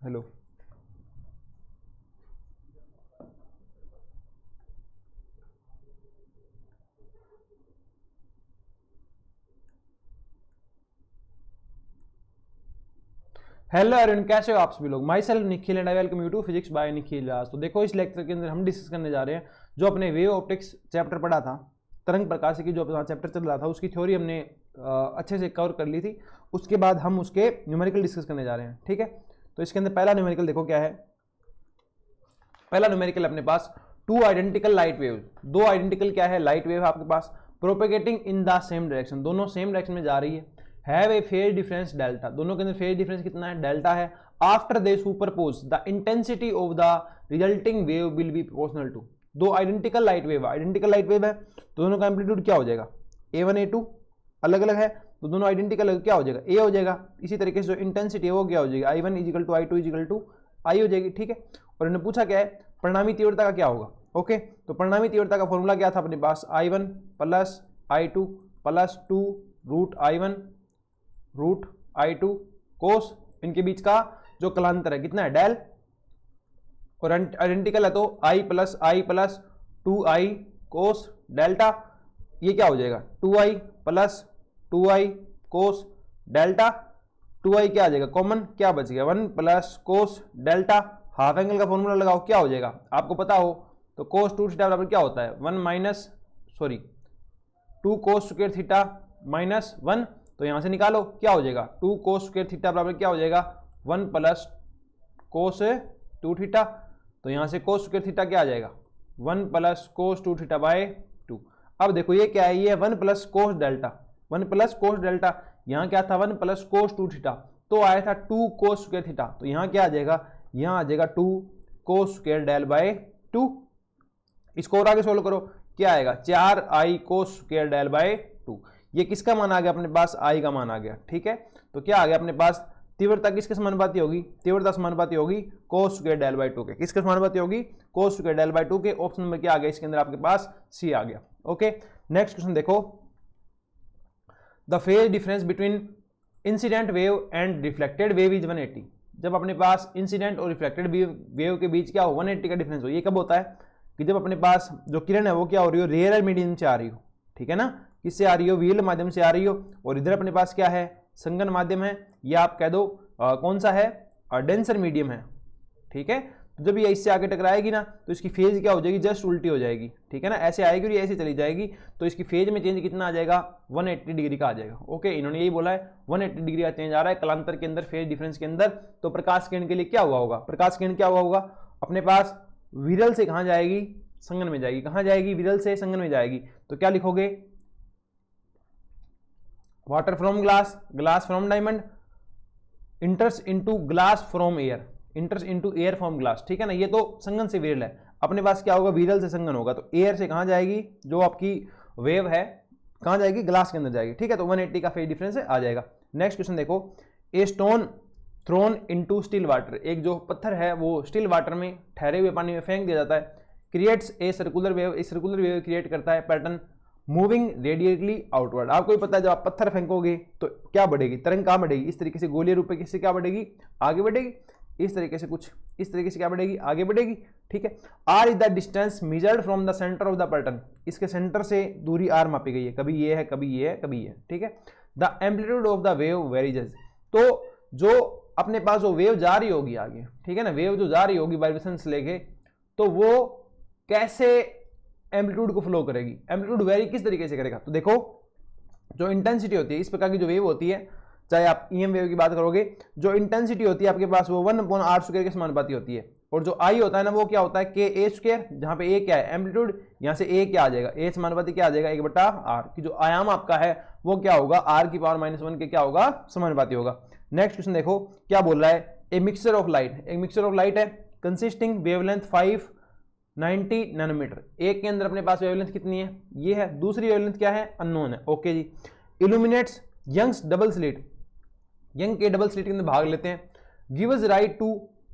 Hello hello everyone, कैसे हो आप सभी लोग। Myself Nikhil and I welcome you to physics by Nikhil Raj. तो देखो, इस लेक्चर के अंदर हम डिस्कस करने जा रहे हैं जो अपने वेव ऑप्टिक्स चैप्टर पढ़ा था, तरंग प्रकाश की जो अपना चैप्टर चल रहा था उसकी थ्योरी हमने अच्छे से कवर कर ली थी। उसके बाद हम उसके न्यूमेरिकल डिस्कस करने जा रहे हैं, ठीक है। तो इसके अंदर पहला न्यूमेरिकल देखो क्या है। पहला न्यूमेरिकल अपने पास टू आइडेंटिकल लाइट वेव, दो आइडेंटिकल क्या है लाइट वेव आपके पास propagating in the same direction, दोनों सेम डायरेक्शन में जा रही है। Have a phase difference delta, दोनों के अंदर फेज डिफरेंस कितना है, डेल्टा है। After they superpose the intensity of the resulting wave will be proportional to, दो आइडेंटिकल लाइट वेव है तो दोनों का एम्पलीट्यूड क्या हो जाएगा, A1 A2 अलग अलग है तो दोनों आइडेंटिकल क्या हो जाएगा, A हो जाएगा। इसी तरीके से जो इंटेंसिटी है वो क्या हो जाएगी, I1 equal to I2 equal to I हो जाएगी, ठीक है। और इन्होंने पूछा क्या है, परिणामी तीव्रता का क्या होगा। ओके, तो परिणामी तीव्रता का फॉर्मूला क्या था अपने पास, I1 plus I2 plus 2 root I2 cos, इनके बीच का जो कलांतर है कितना है, डेल, और आइडेंटिकल है तो I plus 2I cos delta, ये क्या हो जाएगा 2I प्लस 2I कोस डेल्टा, 2I क्या आ जाएगा कॉमन, क्या बच गया 1 plus cos delta. Half angle का फॉर्मूला लगाओ, क्या हो जाएगा आपको पता हो तो कोस 2 थीटा बराबर क्या होता है 2 कोस स्क्वायर थीटा माइनस 1, तो यहां से निकालो क्या हो जाएगा 2 कोस स्क्वायर थीटा बराबर क्या हो जाएगा 1 प्लस कोस 2 थीटा, तो यहां से कोस स्क्वायर थीटा क्या आ जाएगा 1 प्लस कोस 2 थीटा बाय 2। अब देखो ये क्या है, ये 1 plus cos delta, 1 plus cos delta, यहां क्या था 1 प्लस कोस 2 थीटा, तो आया था 2 कोस स्क्वायर थीटा, तो यहां क्या आ जाएगा, यहां आ जाएगा 2 कोस स्क्वायर डेल बाय 2। इसको और आगे सोल्व करो, क्या आएगा 4I cos square del by 2। ये किसका मान आ गया अपने पास, I का मान आ गया, ठीक है। तो क्या आ गया अपने पास, तीव्रता किसके समानुपाती होगी, तीव्रता समानुपाती होगी कोस स्क्वायर डेल बाय 2 के, किसके समानुपाती होगी कोस स्क्वायर डेल बाय 2 के। ऑप्शन नंबर क्या आ गया इसके अंदर आपके पास, C आ गया। ओके, नेक्स्ट क्वेश्चन देखो, the phase difference between incident wave and reflected wave is 180। जब अपने पास इंसिडेंट और रिफ्लेक्टेड वेव के बीच क्या हो 180 का डिफरेंस हो, ये कब होता है कि जब अपने पास जो किरण है वो क्या हो रही हो, रेयर मीडियम से आ रही हो, ठीक है ना, किससे आ रही हो, विरल माध्यम से आ रही हो, और इधर अपने पास क्या है संगन माध्यम है, या आप कह दो कौन सा है, डेंसर मीडियम है, ठीक है। तो जब ये इससे आगे टकराएगी ना तो इसकी फेज क्या हो जाएगी, जस्ट उल्टी हो जाएगी, ठीक है ना, ऐसे आएगी और ये ऐसे चली जाएगी, तो इसकी फेज में चेंज कितना आ जाएगा 180 डिग्री का आ जाएगा। ओके, इन्होंने यही बोला है 180 डिग्री का चेंज आ रहा है कलांतर के अंदर, फेज डिफरेंस के अंदर। तो प्रकाश किरण के लिए क्या हुआ होगा, प्रकाश किरण क्या हुआ होगा अपने पास, विरल से कहां जाएगी, संगन में जाएगी, कहां जाएगी, विरल से संगन में जाएगी। तो क्या लिखोगे, water from glass, glass from diamond, इंटर्स into glass from air, इंटर्स into air from glass, ठीक है ना। ये तो संगन से विरल है, अपने पास क्या होगा विरल से संगन होगा, तो एयर से कहां जाएगी, जो आपकी वेव है कहां जाएगी, ग्लास के अंदर जाएगी, ठीक है। तो 180 का फेज डिफरेंस आ जाएगा। नेक्स्ट क्वेश्चन देखो, a stone throne into still water, एक जो पत्थर है वो स्टिल वाटर में ठहरे हुए पानी में फेंक दिया जाता है, creates a circular wave, a circular wave create करता है पैटर्न मूविंग रेडिएटली आउटवर्ड। आपको भी पता है जब आप पत्थर फेंकोगे तो क्या बढ़ेगी, तरंग कहां बढ़ेगी, इस तरीके से गोलीय रूप में, किससे क्या बढ़ेगी, आगे बढ़ेगी, इस तरीके से कुछ इस तरीके से क्या बढ़ेगी, आगे बढ़ेगी, ठीक है। R is the distance measured from the centre of the pattern, इसके सेंटर से दूरी आर मापी गई है, कभी ये है कभी ये है कभी ये है, ठीक है। The amplitude of the wave varies, तो जो अपने पास जो वेव जा रही होगी आगे, ठीक है ना, वेव जो जा रही होगी वाइब्रेशन से लेके, तो वो कैसे एम्पलीट्यूड को फ्लो करेगी, एम्पलीट्यूड वेरी किस तरीके से करेगा। तो देखो जो इंटेंसिटी होती है, इस प्रकार की जो वेव होती है, चाहे आप ईएम वेव की बात करोगे, जो इंटेंसिटी होती है आपके पास वो 1/r² के समानुपाती होती है, और जो आई होता है ना वो क्या होता है KA², जहां पे A क्या है एम्पलीट्यूड, यहां से A क्या आ जाएगा, A समानुपाती क्या आ जाएगा 1/r, की जो आयाम आपका है वो क्या होगा r⁻⁻1 के क्या होगा, समानुपाती होगा। नेक्स्ट क्वेश्चन देखो क्या बोल रहा है, ए मिक्सचर ऑफ लाइट, एक मिक्सचर ऑफ लाइट है कंसिस्टिंग वेवलेंथ 590 नैनोमीटर, एक के अंदर अपने पास वेवलेंथ कितनी है, ये है, दूसरी वेवलेंथ क्या है अननोन है। ओके जी, illuminates Young's double slit, Young के डबल स्लिट के अंदर भाग लेते हैं, gives rise to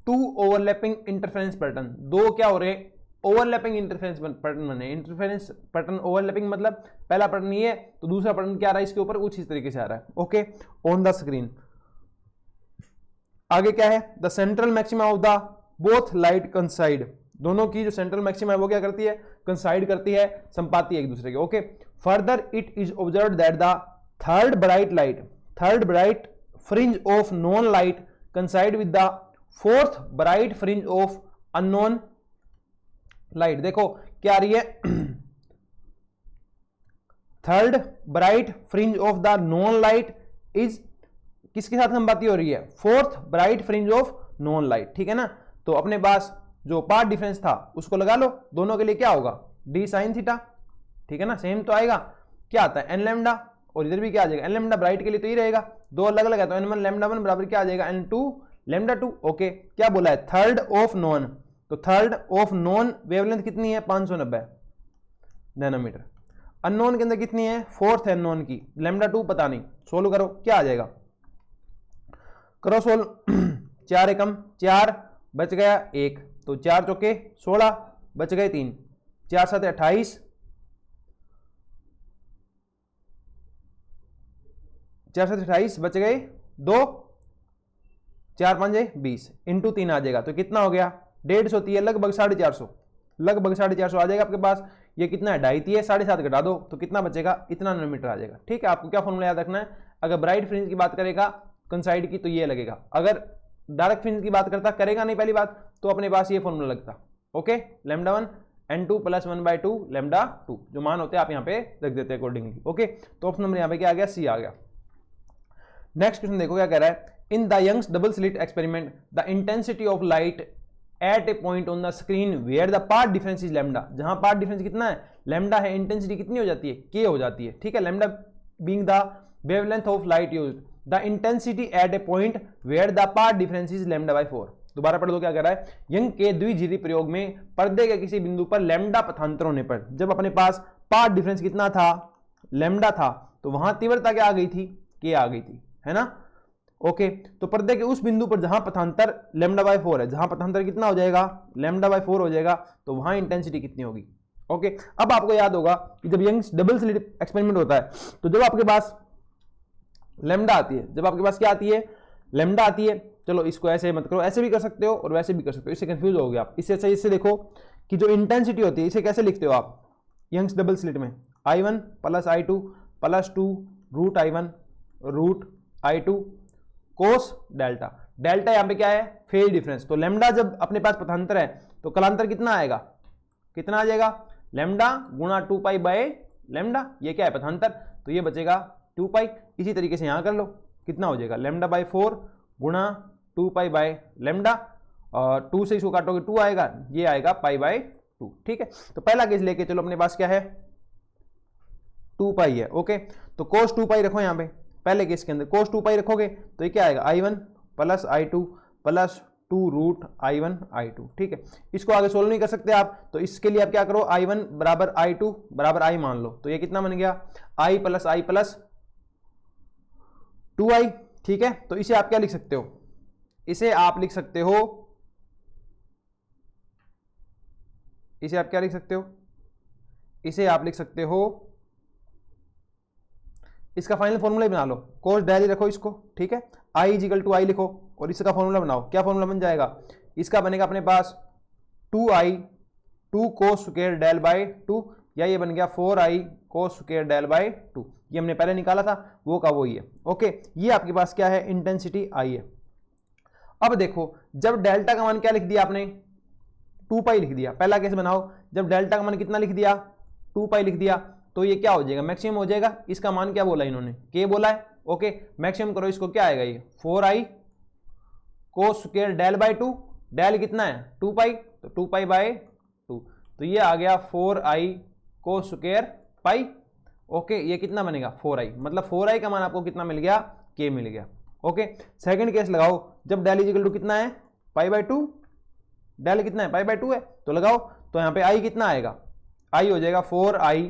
2 overlapping interference pattern, दो क्या हो रहे हैं ओवरलैपिंग इंटरफेरेंस पैटर्न बने, इंटरफेरेंस पैटर्न ओवरलैपिंग मतलब पहला पैटर्न ये है तो दूसरा पैटर्न क्या आ रहा है इसके ऊपर कुछ इस तरीके से आ रहा है। ओके, ऑन द स्क्रीन आगे क्या है, the central maxima of the both light कंसाइड, दोनों की जो सेंट्रल मैक्सिमा है वो क्या करती है, कंसाइड करती है, संपाती है एक दूसरे के। Okay, further it is observed that the third bright fringe of non light कंसाइड with the fourth bright fringe of unknown light. देखो क्या आ रही है, third bright fringe of the non light is किसके साथ संपाती हो रही है, fourth bright fringe of non light, ठीक है ना। तो अपने पास जो पार्ट डिफरेंस था उसको लगा लो, दोनों के लिए क्या होगा, डी साइन थीटा, ठीक है ना, सेम तो आएगा, क्या आता है एन लैम्डा, और इधर भी क्या आ जाएगा एन लैम्डा, ब्राइट के लिए तो ही रहेगा, दो अलग अलग है तो n1 लैम्डा 1 बराबर क्या आ जाएगा n2 लैम्डा 2। ओके, क्या बोला है, थर्ड ऑफ नॉन, तो थर्ड ऑफ नॉन वेवलेंथ कितनी है 590 नैनोमीटर, अननोन के अंदर कितनी है, फोर्थ अननोन की लैम्डा 2 पता नहीं, सोल्व करो क्या आ जाएगा, करो सोल्व, 4 एकम 4 बच गया 1, तो 4 चौके 16 बच गए 3, 4 7 28, 4 7 28 बच गए 2, 4 5 20 इंटू 3 आ जाएगा, तो कितना हो गया 150 है, लगभग 450, लगभग 450 आ जाएगा आपके पास। ये कितना है 2.5 है, 7.5 घटा दो तो कितना बचेगा, इतना नैनोमीटर आ जाएगा। ठीक है, आपको क्या फॉर्मूला याद रखना है, अगर ब्राइट फ्रिंज की बात करेगा कंसाइड की तो ये लगेगा, अगर डार्क फ्रिंज की बात करता करेगा नहीं पहली बात तो अपने पास ये फॉर्मूला लगता। Okay, lambda 1 n2 plus 1/2 lambda 2 जो मान होते हैं आप यहाँ पे रख देते हैं अकॉर्डिंगली। ओके, तो ऑप्शन नंबर यहाँ पे क्या आ गया, सी आ गया। नेक्स्ट क्वेश्चन देखो क्या कह रहा है, in the Young's double slit experiment the intensity of light at a point on the screen where the path difference is lambda, जहां पाथ डिफरेंस कितना है लैम्डा है, इंटेंसिटी कितनी हो जाती है के हो जाती है। ठीक है, lambda being the wavelength of light used, the intensity at a point where the path difference is λ/4। दोबारा पढ़ दो क्या कह रहा है, यंग के द्विजिरी प्रयोग में पर्दे के किसी बिंदु पर लैम्डा पथांतर होने पर जब अपने पास पाथ डिफरेंस कितना था लैम्डा था तो वहां तीव्रता क्या आ गई थी, के आ गई थी, है ना। ओके, तो पर्दे के उस बिंदु पर जहां पथांतर λ/4 है, जहां पथांतर कितना हो जाएगा λ/4 हो जाएगा, तो वहां इंटेंसिटी कितनी होगी। ओके, अब आपको याद होगा कि जब यंग्स डबल स्लिट एक्सपेरिमेंट होता है तो जब आपके पास लैम्डा आती है, जब आपके पास क्या आती है लैम्डा आती है, चलो इसको ऐसे मत करो, ऐसे भी कर सकते हो और वैसे भी कर सकते हो, इससे कंफ्यूज हो गया आप। इससे अच्छा इससे देखो कि जो इंटेंसिटी होती है इसे कैसे लिखते हो आप यंग्स डबल स्लिट में, I1 plus I2 plus 2 root I1 root I2 cos delta, delta यहाँ पे क्या है फेज डिफरेंस, तो लैम्डा जब अपने पास पथांतर है तो कलांतर कितना आएगा, कितना आ जाएगा लैम्डा गुणा 2 पाई बाय लैम्डा, ये क्या है पथांतर, तो ये बचेगा 2 पाई। इसी तरीके से यहां कर लो, कितना हो जाएगा λ/4 गुणा 2 पाई बाय लैम्डा, और 2 से इसको काटोगे 2 आएगा, ये आएगा π/2। ठीक है, तो पहला केस लेके चलो, अपने पास क्या है 2 पाई है। ओके, तो कोस 2 पाई रखो यहाँ पे, पहले केस के अंदर कोस 2 पाई रखोगे तो ये क्या आएगा I1 plus I2 plus 2 root I1 I2। ठीक है, इसको आगे सोल्व नहीं कर सकते आप, तो इसके लिए आप क्या करो I1 बराबर I2 बराबर I मान लो, तो ये कितना बन गया I प्लस 2i। ठीक है, तो इसे आप क्या लिख सकते हो, इसे आप लिख सकते हो, इसे आप क्या लिख सकते हो, इसे आप लिख सकते हो, इसका फाइनल फॉर्मूला बना लो, कोस डेल ही रखो इसको। ठीक है, i इक्वल टू आई लिखो और इसका फॉर्मूला बनाओ, क्या फॉर्मूला बन जाएगा, इसका बनेगा अपने पास 2i 2 cos square del by 2, या ये बन गया 4i cos square del by 2, ये हमने पहले निकाला था वो का वही है। ओके, ये आपके पास क्या है इंटेंसिटी आई है। अब देखो जब डेल्टा का मान क्या लिख दिया आपने 2 पाई लिख दिया, पहला केस बनाओ, जब डेल्टा का मान कितना लिख दिया 2 पाई लिख दिया तो ये क्या हो जाएगा मैक्सिमम हो जाएगा, इसका मान क्या बोला इन्होंने के बोला है। ओके, मैक्सिमम करो इसको, क्या आएगा ये 4i cos square del by 2, del कितना है 2 पाई, तो 2 पाई बाय 2, तो ये आ गया 4i cos square pi. Okay, ये कितना बनेगा 4i, मतलब 4i का मान आपको कितना मिल गया k मिल गया। ओके, सेकंड केस लगाओ, जब डेल इक्वल टू कितना है π/2, डेल कितना है π/2 है, तो लगाओ, तो यहाँ पे i कितना आएगा, i हो जाएगा 4i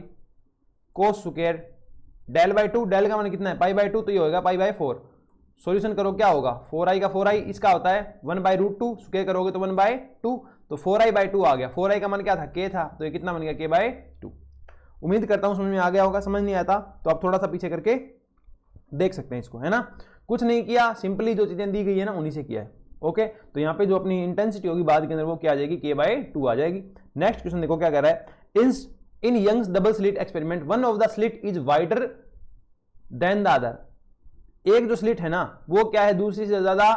cos square del by 2, del का मान कितना है π/2, तो ये होगा π/4। सॉल्यूशन करो क्या होगा 4i का 4i इसका होता है 1/√2, स्क्वायर करोगे तो 1/2, तो 4i/2 आ गया, 4i का मान क्या था k था, तो ये कितना बन गया k/2। उम्मीद करता हूं समझ में आ गया होगा, समझ नहीं आता तो आप थोड़ा सा पीछे करके देख सकते हैं इसको, है ना। कुछ नहीं किया, सिंपली जो चीजें दी गई है ना उन्हीं से किया है। ओके, तो यहाँ पे जो अपनी इंटेंसिटी होगी बाद के अंदर वो क्या आ जाएगी, k/2 आ जाएगी। नेक्स्ट क्वेश्चन देखो क्या कह रहा है, in Young's double slit experiment one of the slit is wider than the other. एक जो स्लिट है ना वो क्या है, दूसरी से ज्यादा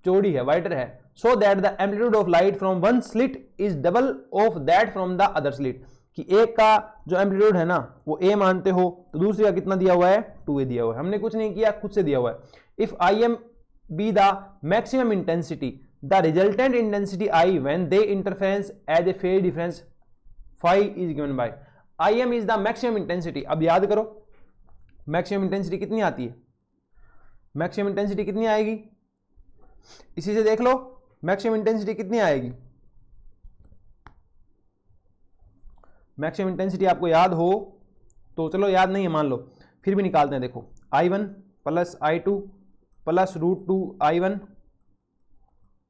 चौड़ी है, वाइडर है, so that the amplitude of light from one slit is double of that from the other slit, कि एक का जो एम्पलीट्यूड है ना वो a मानते हो तो दूसरे का कितना दिया हुआ है, 2a दिया हुआ है। हमने कुछ नहीं किया, खुद से दिया हुआ है। If im be the maximum intensity, the resultant intensity I when they interference as a phase difference phi is given by im is the maximum intensity। अब याद करो मैक्सिमम इंटेंसिटी कितनी आती है, मैक्सिमम इंटेंसिटी कितनी आएगी, इसी से देख लो मैक्सिमम इंटेंसिटी कितनी आएगी। मैक्सिमम इंटेंसिटी आपको याद हो तो चलो, याद नहीं है मान लो, फिर भी निकालते हैं। देखो I1 plus I2 plus √2 I1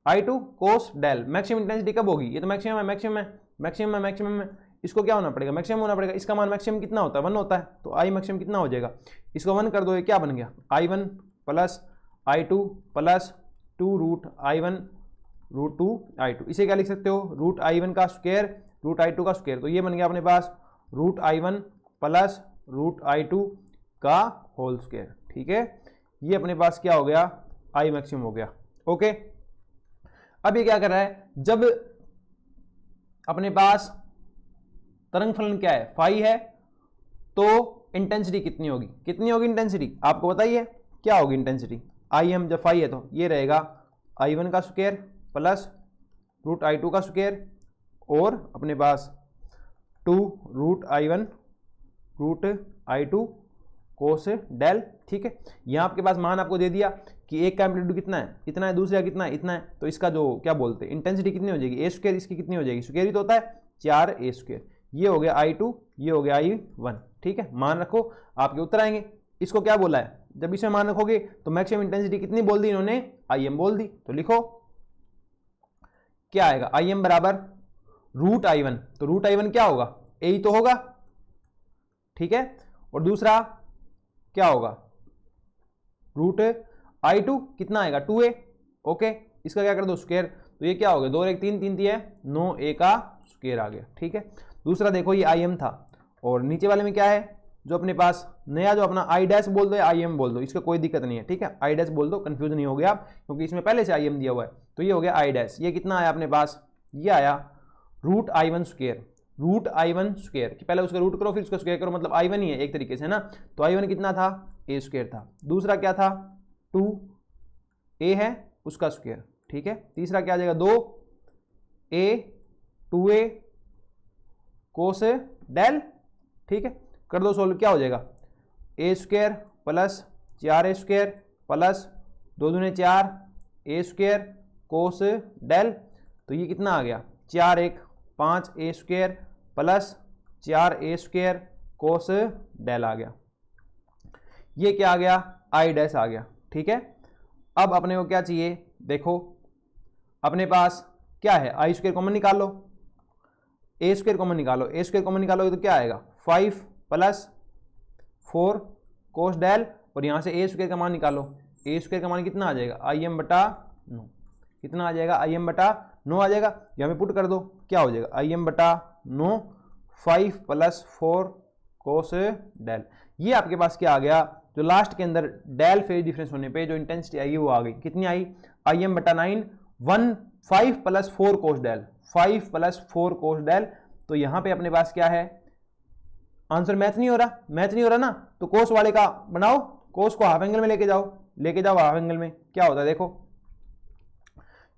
I2 कोस डेल। मैक्सिमम इंटेंसिटी कब होगी, ये तो मैक्सिमम है, मैक्सिमम है, मैक्सिमम है, मैक्सिमम है, इसको क्या होना पड़ेगा, मैक्सिमम होना पड़ेगा। इसका मान मैक्सिमम कितना होता है, 1 होता है, तो I मैक्सिमम कितना हो जाएगा, इसको 1 कर दो, ये क्या बन गया, I1 plus I2 plus 2√I1 √2 I2। इसे क्या लिख सकते हो, √I1 का स्क्वायर √I2 का स्क्वायर, तो ये बन गया अपने पास √I1 प्लस √I2 का होल स्क्वायर। ठीक है, ये अपने पास क्या हो गया, I मैक्सिमम हो गया। ओके, अब ये क्या कर रहा है, जब अपने पास तरंग फलन क्या है, फाई है, तो इंटेंसिटी कितनी होगी, कितनी होगी इंटेंसिटी आपको बताइए, क्या होगी इंटेंसिटी, IM जब फाई है तो ये रहेगा I1 का स्क्वायर प्लस √I2 का स्क्वायर और अपने पास 2√I1 √I2 कोस डेल। ठीक है, यहाँ आपके पास मान आपको दे दिया कि एक का एम्पलीट्यूड कितना है, इतना है, दूसरे का कितना है, इतना है, तो इसका जो क्या बोलते हैं इंटेंसिटी कितनी हो जाएगी, a स्क्वायर, इसकी कितनी हो जाएगी, स्क्वायर ही तो होता है 4a स्क्वायर। ये हो गया I2, ये हो गया I1। ठीक है, मान रखो, आपके उत्तर आएंगे। इसको क्या बोला है, जब इसमें मान रखोगे तो मैक्सिमम इंटेंसिटी कितनी बोल दी इन्होंने, IM बोल दी, तो लिखो क्या आएगा, IM बराबर √I1, तो √I1 क्या होगा, a ही तो होगा। ठीक है, और दूसरा क्या होगा, √I2 कितना आएगा, 2a। ओके, इसका क्या कर दो स्क्वायर, तो ये क्या हो गया, 2 और 1 3, 3 है 9a का स्क्वायर आ गया। ठीक है, दूसरा देखो ये IM था और नीचे वाले में क्या है, जो अपने पास नया जो अपना I डैश बोल दो या IM बोल दो, इसका कोई दिक्कत नहीं है। ठीक है, I डैश बोल दो, कंफ्यूज नहीं हो गया आप, क्योंकि इसमें पहले से IM दिया हुआ है, तो ये हो गया I डैश। ये कितना आया अपने पास, ये आया √I1 स्क्वायर, √I1 स्क्वायर, कि पहले उसका रूट करो फिर उसका स्क्वायर करो, मतलब I1 ही है एक तरीके से ना, तो I1 कितना था, a स्क्वायर था। दूसरा क्या था, 2a है उसका स्क्वायर। ठीक है, तीसरा क्या आ जाएगा, 2a 2a कोस डेल। ठीक है, कर दो सोल्व, क्या हो जाएगा, a square plus 4a square plus 2 दूने 4 a स्क्वायर कोस डेल, तो ये कितना आ गया, 4 1 5a square plus 4a square cos del आ गया। ये क्या आ गया, I डैश आ गया। ठीक है, अब अपने को क्या चाहिए, देखो अपने पास क्या है, I स्क्वायर कॉमन निकाल लो, a स्क्वायर कॉमन निकालो, a स्क्वायर कॉमन निकालोगे तो क्या आएगा, 5 प्लस 4 कोस डेल, और यहाँ से a स्क्वायर का मान निकालो, a स्क्वायर का मान कितना आ जाएगा, IM बटा 9, कितना आ जाएगा, IM बटा 9 आ जाएगा। यहाँ पे पुट कर दो, क्या हो जाएगा, IM बटा 9 5 प्लस 4 कोस डेल। ये आपके पास क्या आ गया, जो लास्ट के अंदर डेल फेज डिफरेंस होने पे जो इंटेंसिटी आई वो आ गई, कितनी आई, IM बटा 9 1 5 प्लस 4 कोस डेल, 5 प्लस 4 कोस डेल। तो यहाँ पे अपने पास क्या है, आंसर मैच नहीं हो रहा, मैच नहीं हो रहा ना, तो कोस वाले का बनाओ, कोस को हाफ एंगल में लेके जाओ हाफ एंगल में, क्या होता है देखो,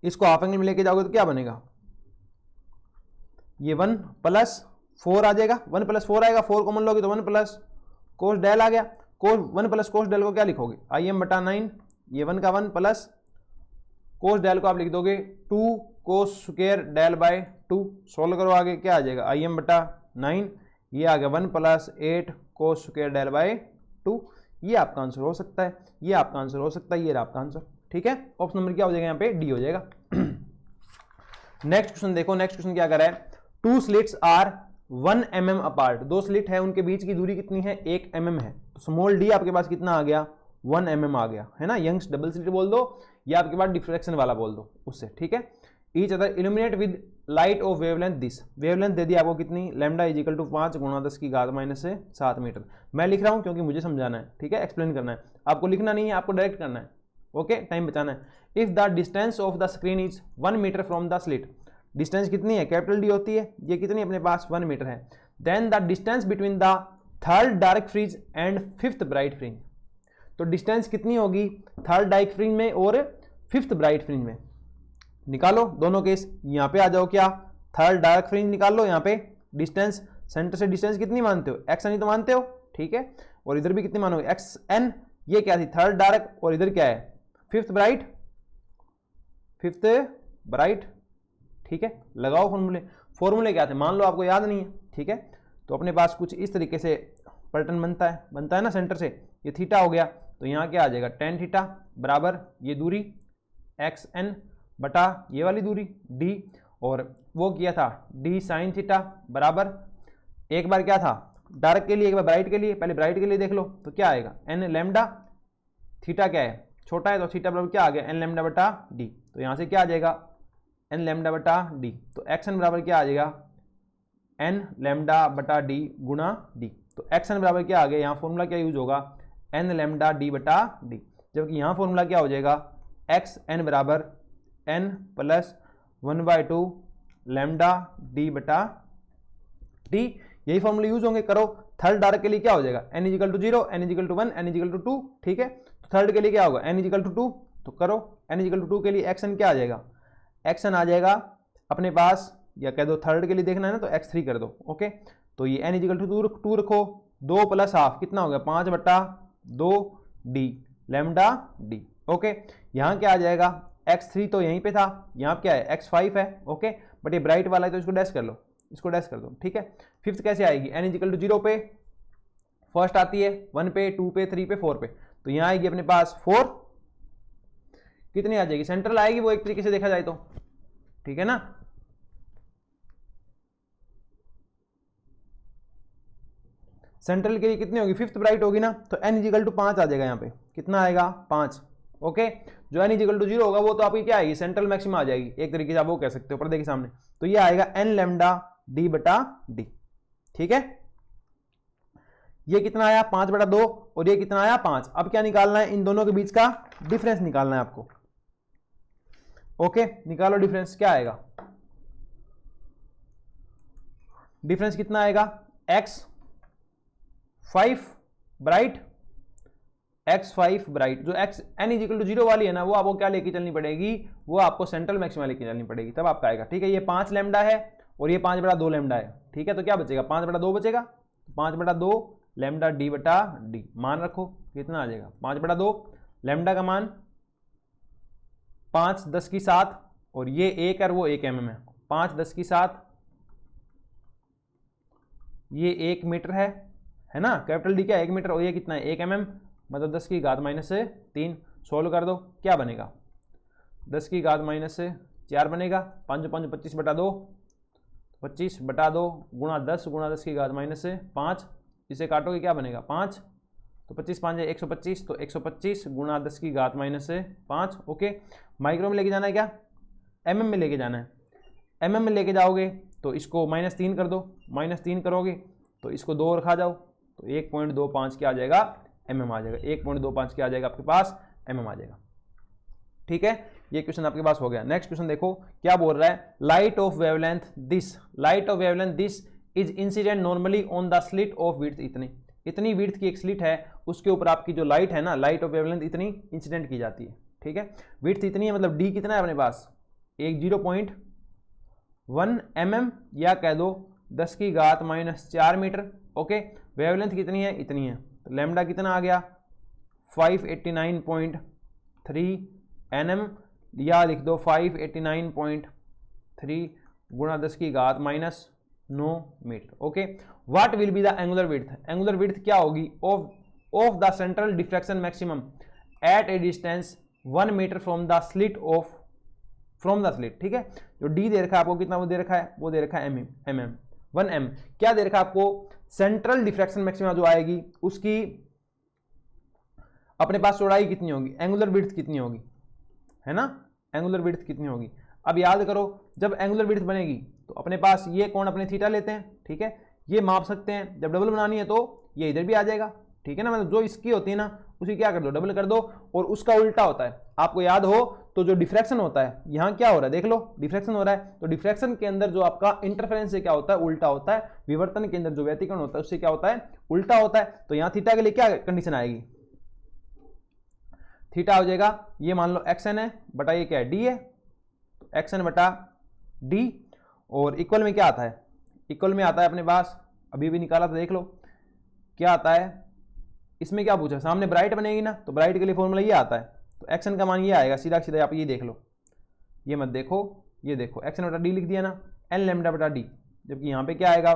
इसको हाफ एंगल में लेके जाओगे तो क्या बनेगा, ये 1 प्लस 4 आ जाएगा, 1 प्लस 4 आएगा, 4 कॉमन लोगे तो 1 प्लस कोस डेल आ गया, कोस 1 प्लस कोस डेल को क्या लिखोगे, IM बटा 9, ये 1 का 1 प्लस कोस डेल को आप लिख दोगे 2 cos square del by 2, solve करो आगे, क्या आ जाएगा, IM बटा 9, ये आ गया 1 plus 8 cos square del by 2। ये आपका आंसर हो सकता है, ये आपका आंसर हो सकता है, ये आपका आंसर। ठीक है, ऑप्शन नंबर क्या हो जाएगा यहाँ पे, डी हो जाएगा। नेक्स्ट क्वेश्चन देखो, नेक्स्ट क्वेश्चन क्या कर रहा है, 2 slits are 1 mm apart, 2 slit है, उनके बीच की दूरी कितनी है, 1 mm है, तो स्मॉल d आपके पास कितना आ गया, 1 mm आ गया, है ना। यंग्स डबल स्लिट बोल दो या आपके पास डिफ्रैक्शन वाला बोल दो उससे, ठीक है। Each other illuminate with light of wavelength this, wavelength दे दी आपको कितनी, lambda is equal to 5 × 10⁻⁷ metre. मैं लिख रहा हूँ क्योंकि मुझे समझाना है, ठीक है, एक्सप्लेन करना है, आपको लिखना नहीं है, आपको डायरेक्ट करना है, ओके, टाइम बचाना है। If the distance of the screen is 1 metre from the slit, distance कितनी है, कैपिटल डी होती है, ये कितनी अपने पास 1 मीटर है। Then the distance between the third dark fringe and fifth bright fringe, तो डिस्टेंस कितनी होगी थर्ड डार्क फ्रिंज में और फिफ्थ ब्राइट फ्रिंज में, निकालो दोनों केस। यहां पे आ जाओ, क्या थर्ड डार्क फ्रिंज निकाल लो, यहाँ पे डिस्टेंस सेंटर से डिस्टेंस कितनी मानते हो, एक्स एन ही तो मानते हो, ठीक है, और इधर भी कितनी मानोगे, एक्स एन। ये क्या थी, थर्ड डार्क, और इधर क्या है, फिफ्थ ब्राइट, ठीक है। लगाओ फॉर्मूले, फॉर्मूले क्या थे मान लो आपको याद नहीं है, ठीक है, तो अपने पास कुछ इस तरीके से पैटर्न बनता है ना सेंटर से, ये थीटा हो गया, तो यहाँ क्या आ जाएगा, टेन थीटा बराबर ये दूरी एक्स एन बटा ये वाली दूरी डी, और वो किया था डी साइन थीटा बराबर, एक बार क्या था डार्क के लिए, एक बार ब्राइट के लिए, पहले ब्राइट के लिए देख लो तो क्या आएगा, एन लैम्डा, थीटा क्या है छोटा है तो थीटा बराबर क्या आ गया, एन लैम्डा बटा डी, तो यहाँ से क्या आ जाएगा एन लैम्डा बटा डी, तो एक्स एन बराबर क्या आ जाएगा, एन लैम्डा बटा डी गुणा डी, तो एक्स एन बराबर क्या आ गया, यहाँ फॉर्मूला क्या यूज होगा, एन लैम्डा डी बटा डी, जबकि यहाँ फॉर्मूला क्या हो जाएगा, एक्स एन बराबर एन प्लस 1/2 लैम्डा डी बटा डी, यही फॉर्मूले यूज होंगे। करो थर्ड डार्क के लिए क्या हो जाएगा, n equal to 0, n equal to 1, n equal to 2, ठीक है, तो थर्ड के लिए क्या होगा, एन इजिकल टू 2, तो करो एन इजिकल टू 2 के लिए एक्स एन क्या आ जाएगा, एक्स एन आ जाएगा अपने पास, या कह दो थर्ड के लिए देखना है ना तो x3 कर दो, ओके, तो ये n इजिकल टू 2 रखो, 2 + हाफ कितना हो गया 5/2 डी लैम्डा डी, ओके। यहाँ क्या आ जाएगा, x3 तो यहीं पे था, यहाँ क्या है x5 है, ओके, बट ये ब्राइट वाला है तो इसको डैश कर लो, इसको डैश कर दो, ठीक है। फिफ्थ कैसे आएगी, n इजिकल टू 0 पे फर्स्ट आती है, 1 पे 2 पे 3 पे 4 पे, तो यहाँ आएगी अपने पास 4, कितनी आ जाएगी, सेंट्रल आएगी वो एक तरीके से देखा जाए तो, ठीक है ना। सेंट्रल के लिए कितनी होगी, फिफ्थ ब्राइट होगी ना, तो n इजिकल टू 5 आ जाएगा, यहाँ पे कितना आएगा 5, ओके। जो n इजिकल टू 0 होगा वो तो आपकी क्या आएगी, सेंट्रल मैक्सिमा आ जाएगी, एक तरीके से आप वो कह सकते हो पर्दे के सामने, तो ये आएगा n लैम्डा डी बटा डी, ठीक है। ये कितना आया 5/2 और ये कितना आया 5, अब क्या निकालना है, इन दोनों के बीच का डिफरेंस निकालना है आपको, ओके, निकालो डिफरेंस, क्या आएगा, डिफरेंस कितना आएगा, x5 ब्राइट, x5 ब्राइट, जो x n इजिकल टू 0 वाली है ना वो आपको क्या लेके चलनी पड़ेगी, वो आपको सेंट्रल मैक्सिमा लेके चलनी पड़ेगी, तब आपका आएगा, ठीक है। ये 5 लैम्डा है और ये 5/2 लैम्डा है, ठीक है, तो क्या बचेगा 5/2 बचेगा, 5/2 लैम्डा डी बटा डी, मान रखो कितना आ जाएगा 5/2, लैम्डा का मान 5 10 की 7 और ये 1 और वो 1 mm है, 5 10 की 7, ये 1 मीटर है ना, कैपिटल डी क्या 1 मीटर, और ये कितना है 1 mm, मतलब 10 की घात -3, सोल्व कर दो क्या बनेगा, 10 की घात -4 बनेगा, 5 5 25/2, 25/2 गुणा 10 गुणा 10 की घात -5, इसे काटोगे क्या बनेगा 5, तो 25 5 125, तो 125 गुणा 10 की घात -5, ओके। माइक्रो में लेके जाना है क्या, mm में लेके जाना है, mm में लेके जाओगे तो इसको -3 कर दो, -3 करोगे तो इसको 2 रखा जाओ, तो 1.25 क्या आ जाएगा mm आ जाएगा, 1.25 क्या आ जाएगा आपके पास mm आ जाएगा, ठीक है। ये क्वेश्चन आपके पास हो गया। नेक्स्ट क्वेश्चन देखो क्या बोल रहा है, light of wavelength this is incident normally on the slit of width, इतनी विड्थ की एक स्लिट है, उसके ऊपर आपकी जो लाइट है ना, लाइट ऑफ वेवलेंथ इतनी इंसिडेंट की जाती है, ठीक है। विड्थ इतनी है, मतलब डी कितना है अपने पास, एक 0.1 mm या कह दो 10 की घात -4 मीटर, ओके। वेवलेंथ कितनी है, इतनी है, तो लैम्डा कितना आ गया 589.3 nm, या लिख दो 589.3 गुणा 10 की घात -9 metre, okay. What will be the angular width, angular width क्या होगी of the central diffraction maximum at a distance 1 metre from the slit, ठीक है। जो डी दे रखा है आपको कितना वो दे रखा है, वो दे रखा है mm 1 m, क्या दे रखा है आपको, सेंट्रल डिफ्रैक्शन मैक्सिमा जो आएगी उसकी अपने पास चौड़ाई कितनी होगी, एंगुलर विड्थ कितनी होगी, है ना, एंगुलर विड्थ कितनी होगी। अब याद करो जब एंगुलर विड्थ बनेगी तो अपने पास ये कोण अपने थीटा लेते हैं, ठीक है, ये माप सकते हैं। जब डबल बनानी है तो ये इधर भी आ जाएगा, ठीक है ना, मतलब जो इसकी होती है ना उसी क्या कर दो, डबल कर दो। और उसका उल्टा होता है, आपको याद हो तो जो डिफ्रैक्शन होता है, यहाँ क्या हो रहा है देख लो, डिफ्रैक्शन हो रहा है, तो डिफ्रैक्शन के अंदर जो आपका इंटरफेरेंस से क्या होता है, उल्टा होता है। विवर्तन के अंदर जो व्यतिकरण होता है उससे क्या होता है, उल्टा होता है। तो यहाँ थीटा के लिए क्या कंडीशन आएगी, थीटा हो जाएगा, ये मान लो एक्स एन है बटा ये क्या है, डी है, तो एक्स एन बटा डी। और इक्वल में क्या आता है, इक्वल में आता है अपने पास, अभी भी निकाला था देख लो क्या आता है, इसमें क्या पूछा, सामने ब्राइट बनेगी ना, तो ब्राइट के लिए फॉर्मूला ये आता है, तो एक्स एन का मान ये आएगा, सीधा सीधा आप ये देख लो, ये मत देखो, ये देखो एक्स एन बटा डी लिख दिया ना, एन लैम्डा बटा डी, जबकि यहाँ पे क्या आएगा,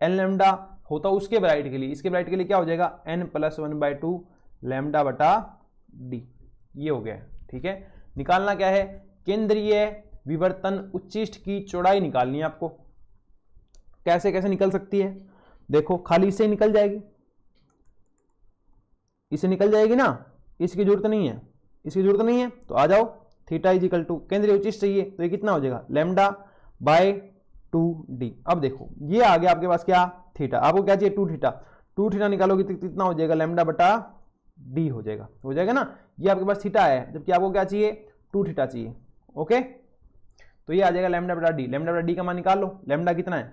एन लैम्डा होता उसके ब्राइट के लिए, इसके ब्राइट के लिए क्या हो जाएगा, एन प्लस 1/2 लैम्डा बटा डी, ये हो गया, ठीक है। निकालना क्या है, केंद्रीय विवर्तन उच्चिष्ट की चौड़ाई निकालनी है आपको। कैसे कैसे निकल सकती है, देखो खाली इससे निकल जाएगी, इससे निकल जाएगी ना, इसकी जरूरत नहीं है, इसकी जरूरत नहीं है, तो आ जाओ थीटा इज इक्वल टू केंद्रीय उच्चिष्ट चाहिए तो ये कितना हो जाएगा, लैम्डा बाय 2d। अब देखो ये आ गया आपके पास क्या, थीटा, आपको क्या चाहिए 2 थीटा, 2 थीटा निकालोगे तो कितना हो जाएगा, लैम्डा बटा डी हो जाएगा ना, ये आपके पास थीटा है, जबकि आपको क्या चाहिए 2 थीटा चाहिए, ओके। तो ये आ जाएगा लैम्डा बटा डी, लैम्डा बटा डी का मान निकाल लो, लैम्डा कितना है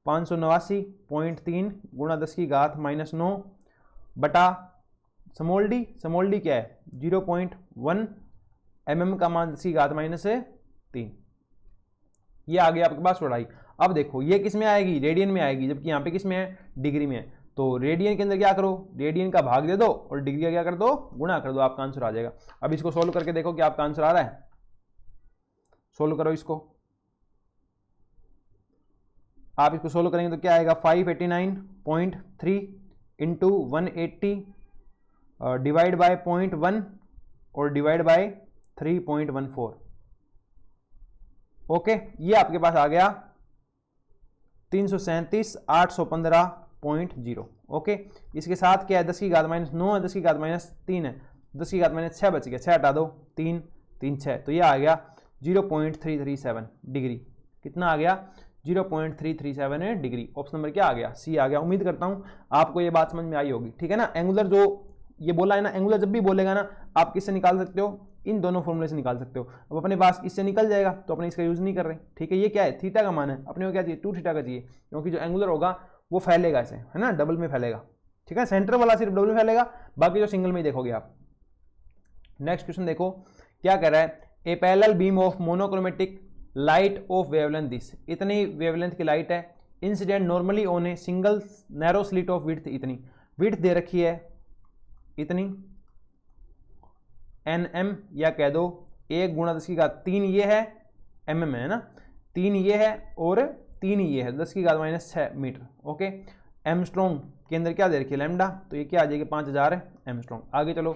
589.3 गुणा 10 की घात -9 बटा स्मॉल डी क्या है 0.1 mm का मान 10 की घात -3, ये आ गया आपके पास चौड़ाई। अब देखो ये किस में आएगी, रेडियन में आएगी, जबकि यहाँ पे किस में है, डिग्री में है। तो रेडियन के अंदर क्या करो, रेडियन का भाग दे दो और डिग्री का क्या कर दो, गुणा कर दो, आपका आंसर आ जाएगा। अब इसको सोल्व करके देखो कि आपका आंसर आ रहा है, सोल्व करो इसको, आप इसको सोल्व करेंगे तो क्या आएगा 589.3 इंटू 180 डिवाइड बाय 0.1 और डिवाइड बाय 3.14, ओके। ये आपके पास आ गया 337,815.0, ओके। इसके साथ क्या है 10 की घात -9 है, 10 की घात -3 है, 10 की घात -6 बच गया, 6 हटा दो 3 3 6, तो ये आ गया 0.337 डिग्री, कितना आ गया 0.337 डिग्री। ऑप्शन नंबर क्या आ गया, सी आ गया। उम्मीद करता हूं आपको ये बात समझ में आई होगी, ठीक है ना। एंगुलर जो ये बोला है ना, एंगुलर जब भी बोलेगा ना आप किससे निकाल सकते हो, इन दोनों फॉर्मूले से निकाल सकते हो। अब अपने पास इससे निकल जाएगा तो अपने इसका यूज नहीं कर रहे, ठीक है। ये क्या है, थीटा का मान है, अपने को क्या चाहिए 2 थीटा का चाहिए, क्योंकि जो एंगुलर होगा वो फैलेगा ऐसे, है ना, डबल में फैलेगा, ठीक है। सेंटर वाला सिर्फ डबल में फैलेगा, बाकी जो सिंगल में ही देखोगे आप। नेक्स्ट क्वेश्चन देखो क्या कह रहा है, a parallel beam of monochromatic light of wavelength this, इतनी वेवलेंथ की लाइट है, incident normally on a single narrow slit of width, इतनी विड्थ दे रखी है, इतनी nm, या कह दो 1 गुणा 10 की घात 3 ये है, mm है ना, 3 ये है और 3 ये है, 10 की घात -6 मीटर, ओके। एमस्ट्रॉन्ग के अंदर क्या दे रखी है, लैम्डा, तो ये क्या आ जाएगी 5000 एमस्ट्रॉन्ग। आगे चलो,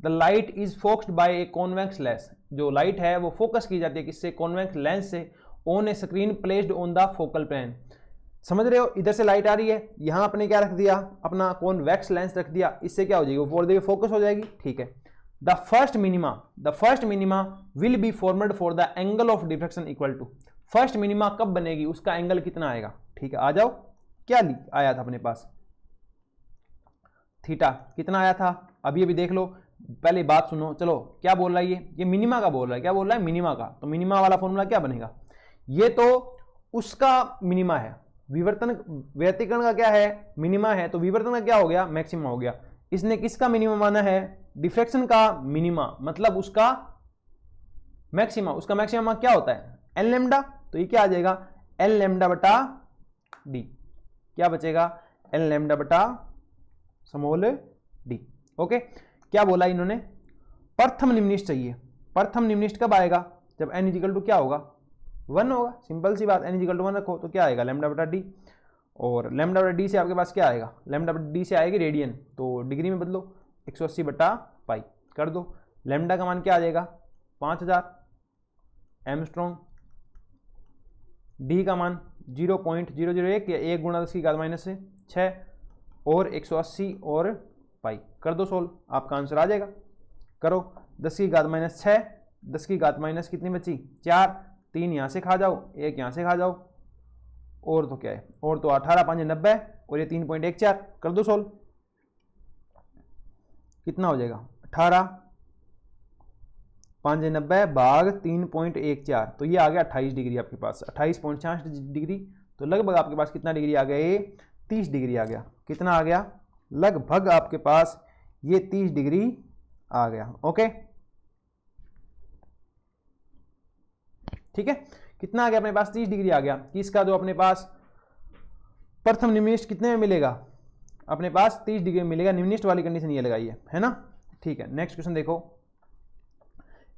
the light is focused by a convex lens, जो लाइट है वो फोकस की जाती है किससे, कॉन्वेक्स लेंस से, on a screen placed on the focal plane. समझ रहे हो, इधर से लाइट आ रही है, यहां आपने क्या रख दिया, अपना कॉन्वेक्स लेंस रख दिया, इससे क्या हो जाएगी, वो फोकस हो जाएगी, ठीक है। The first minima will be formed for the angle of diffraction equal to, first minima कब बनेगी, उसका एंगल कितना आएगा, ठीक है। आ जाओ, क्या आया था अपने पास, थीटा कितना आया था, अभी अभी देख लो, पहले बात सुनो, चलो क्या बोल रहा है ये मिनिमा का बोल रहा है, क्या बोल रहा है, मिनिमा का। तो मिनिमा वाला फॉर्मूला क्या बनेगा, ये तो उसका मिनिमा है, विवर्तन व्यतिकरण का क्या है, मिनिमा है, तो विवर्तन का क्या हो गया, मैक्सिमा हो गया। इसने किसका मिनिमा माना है, डिफ्रैक्शन का मिनिमा, मतलब उसका मैक्सिमा, उसका मैक्सिमा क्या होता है, एन लैम्डा, तो ये क्या आ जाएगा एन लैम्डा बटा डी, क्या बचेगा एन लैम्डा बटा स्मॉल डी, ओके। क्या बोला इन्होंने, प्रथम निम्निष्ठ चाहिए, प्रथम निम्निष्ठ कब आएगा, जब n इजिकल टू क्या होगा 1 होगा, सिंपल सी बात, n इजिकल टू 1 रखो तो क्या आएगा लैम्डा बटा डी, और लैम्डा बटा डी से आपके पास क्या आएगा, लैम्डा बटा डी से आएगी रेडियन, तो डिग्री में बदलो 180 बटा पाई कर दो, लैम्डा का मान क्या आ जाएगा 5000 एमस्ट्रॉन्ग, डी का मान 0.001 या 1 गुणा 10 की घात -6 और 180 और पाई। कर दो सोल्व, आपका आंसर आ जाएगा। करो 10 की घात माइनस 6, 10 की घात माइनस कितनी बची 4, 3 यहाँ से खा जाओ, 1 यहाँ से खा जाओ, और तो क्या है, और तो 18 5 90 और ये 3.14, कर दो सोल्व, कितना हो जाएगा 18 5 90 भाग 3.14, तो ये आ गया 28 डिग्री आपके पास, 28.66 डिग्री। तो लगभग आपके पास कितना डिग्री आ गया, ये 30 डिग्री आ गया। कितना आ गया, लगभग आपके पास ये 30 डिग्री आ गया। ओके ठीक है, कितना आ गया अपने पास 30 डिग्री आ गया। कि इसका जो अपने पास प्रथम निम्नलिखित कितने में मिलेगा, अपने पास 30 डिग्री में मिलेगा। निम्नलिखित वाली कंडीशन ये लगाई है ना। ठीक है, नेक्स्ट क्वेश्चन देखो।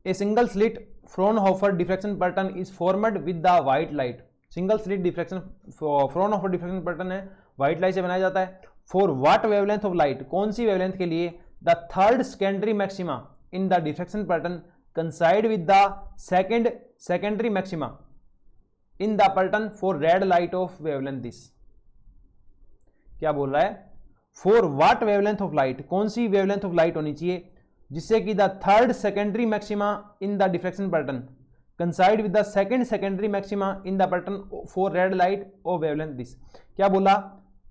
A single slit Fraunhofer diffraction pattern is formed with the white light. Single slit diffraction Fraunhofer diffraction pattern है, व्हाइट लाइट से बनाया जाता है। For what wavelength of light, कौन सी वेवलेंथ के लिए the third secondary maxima in the diffraction pattern कंसाइड with the second secondary maxima in the pattern for red light of wavelength this. क्या बोल रहा है, for what wavelength of light, कौन सी wavelength of light होनी चाहिए जिससे कि the third secondary maxima in the diffraction pattern कंसाइड with the second secondary maxima in the pattern for red light of wavelength this. क्या बोला,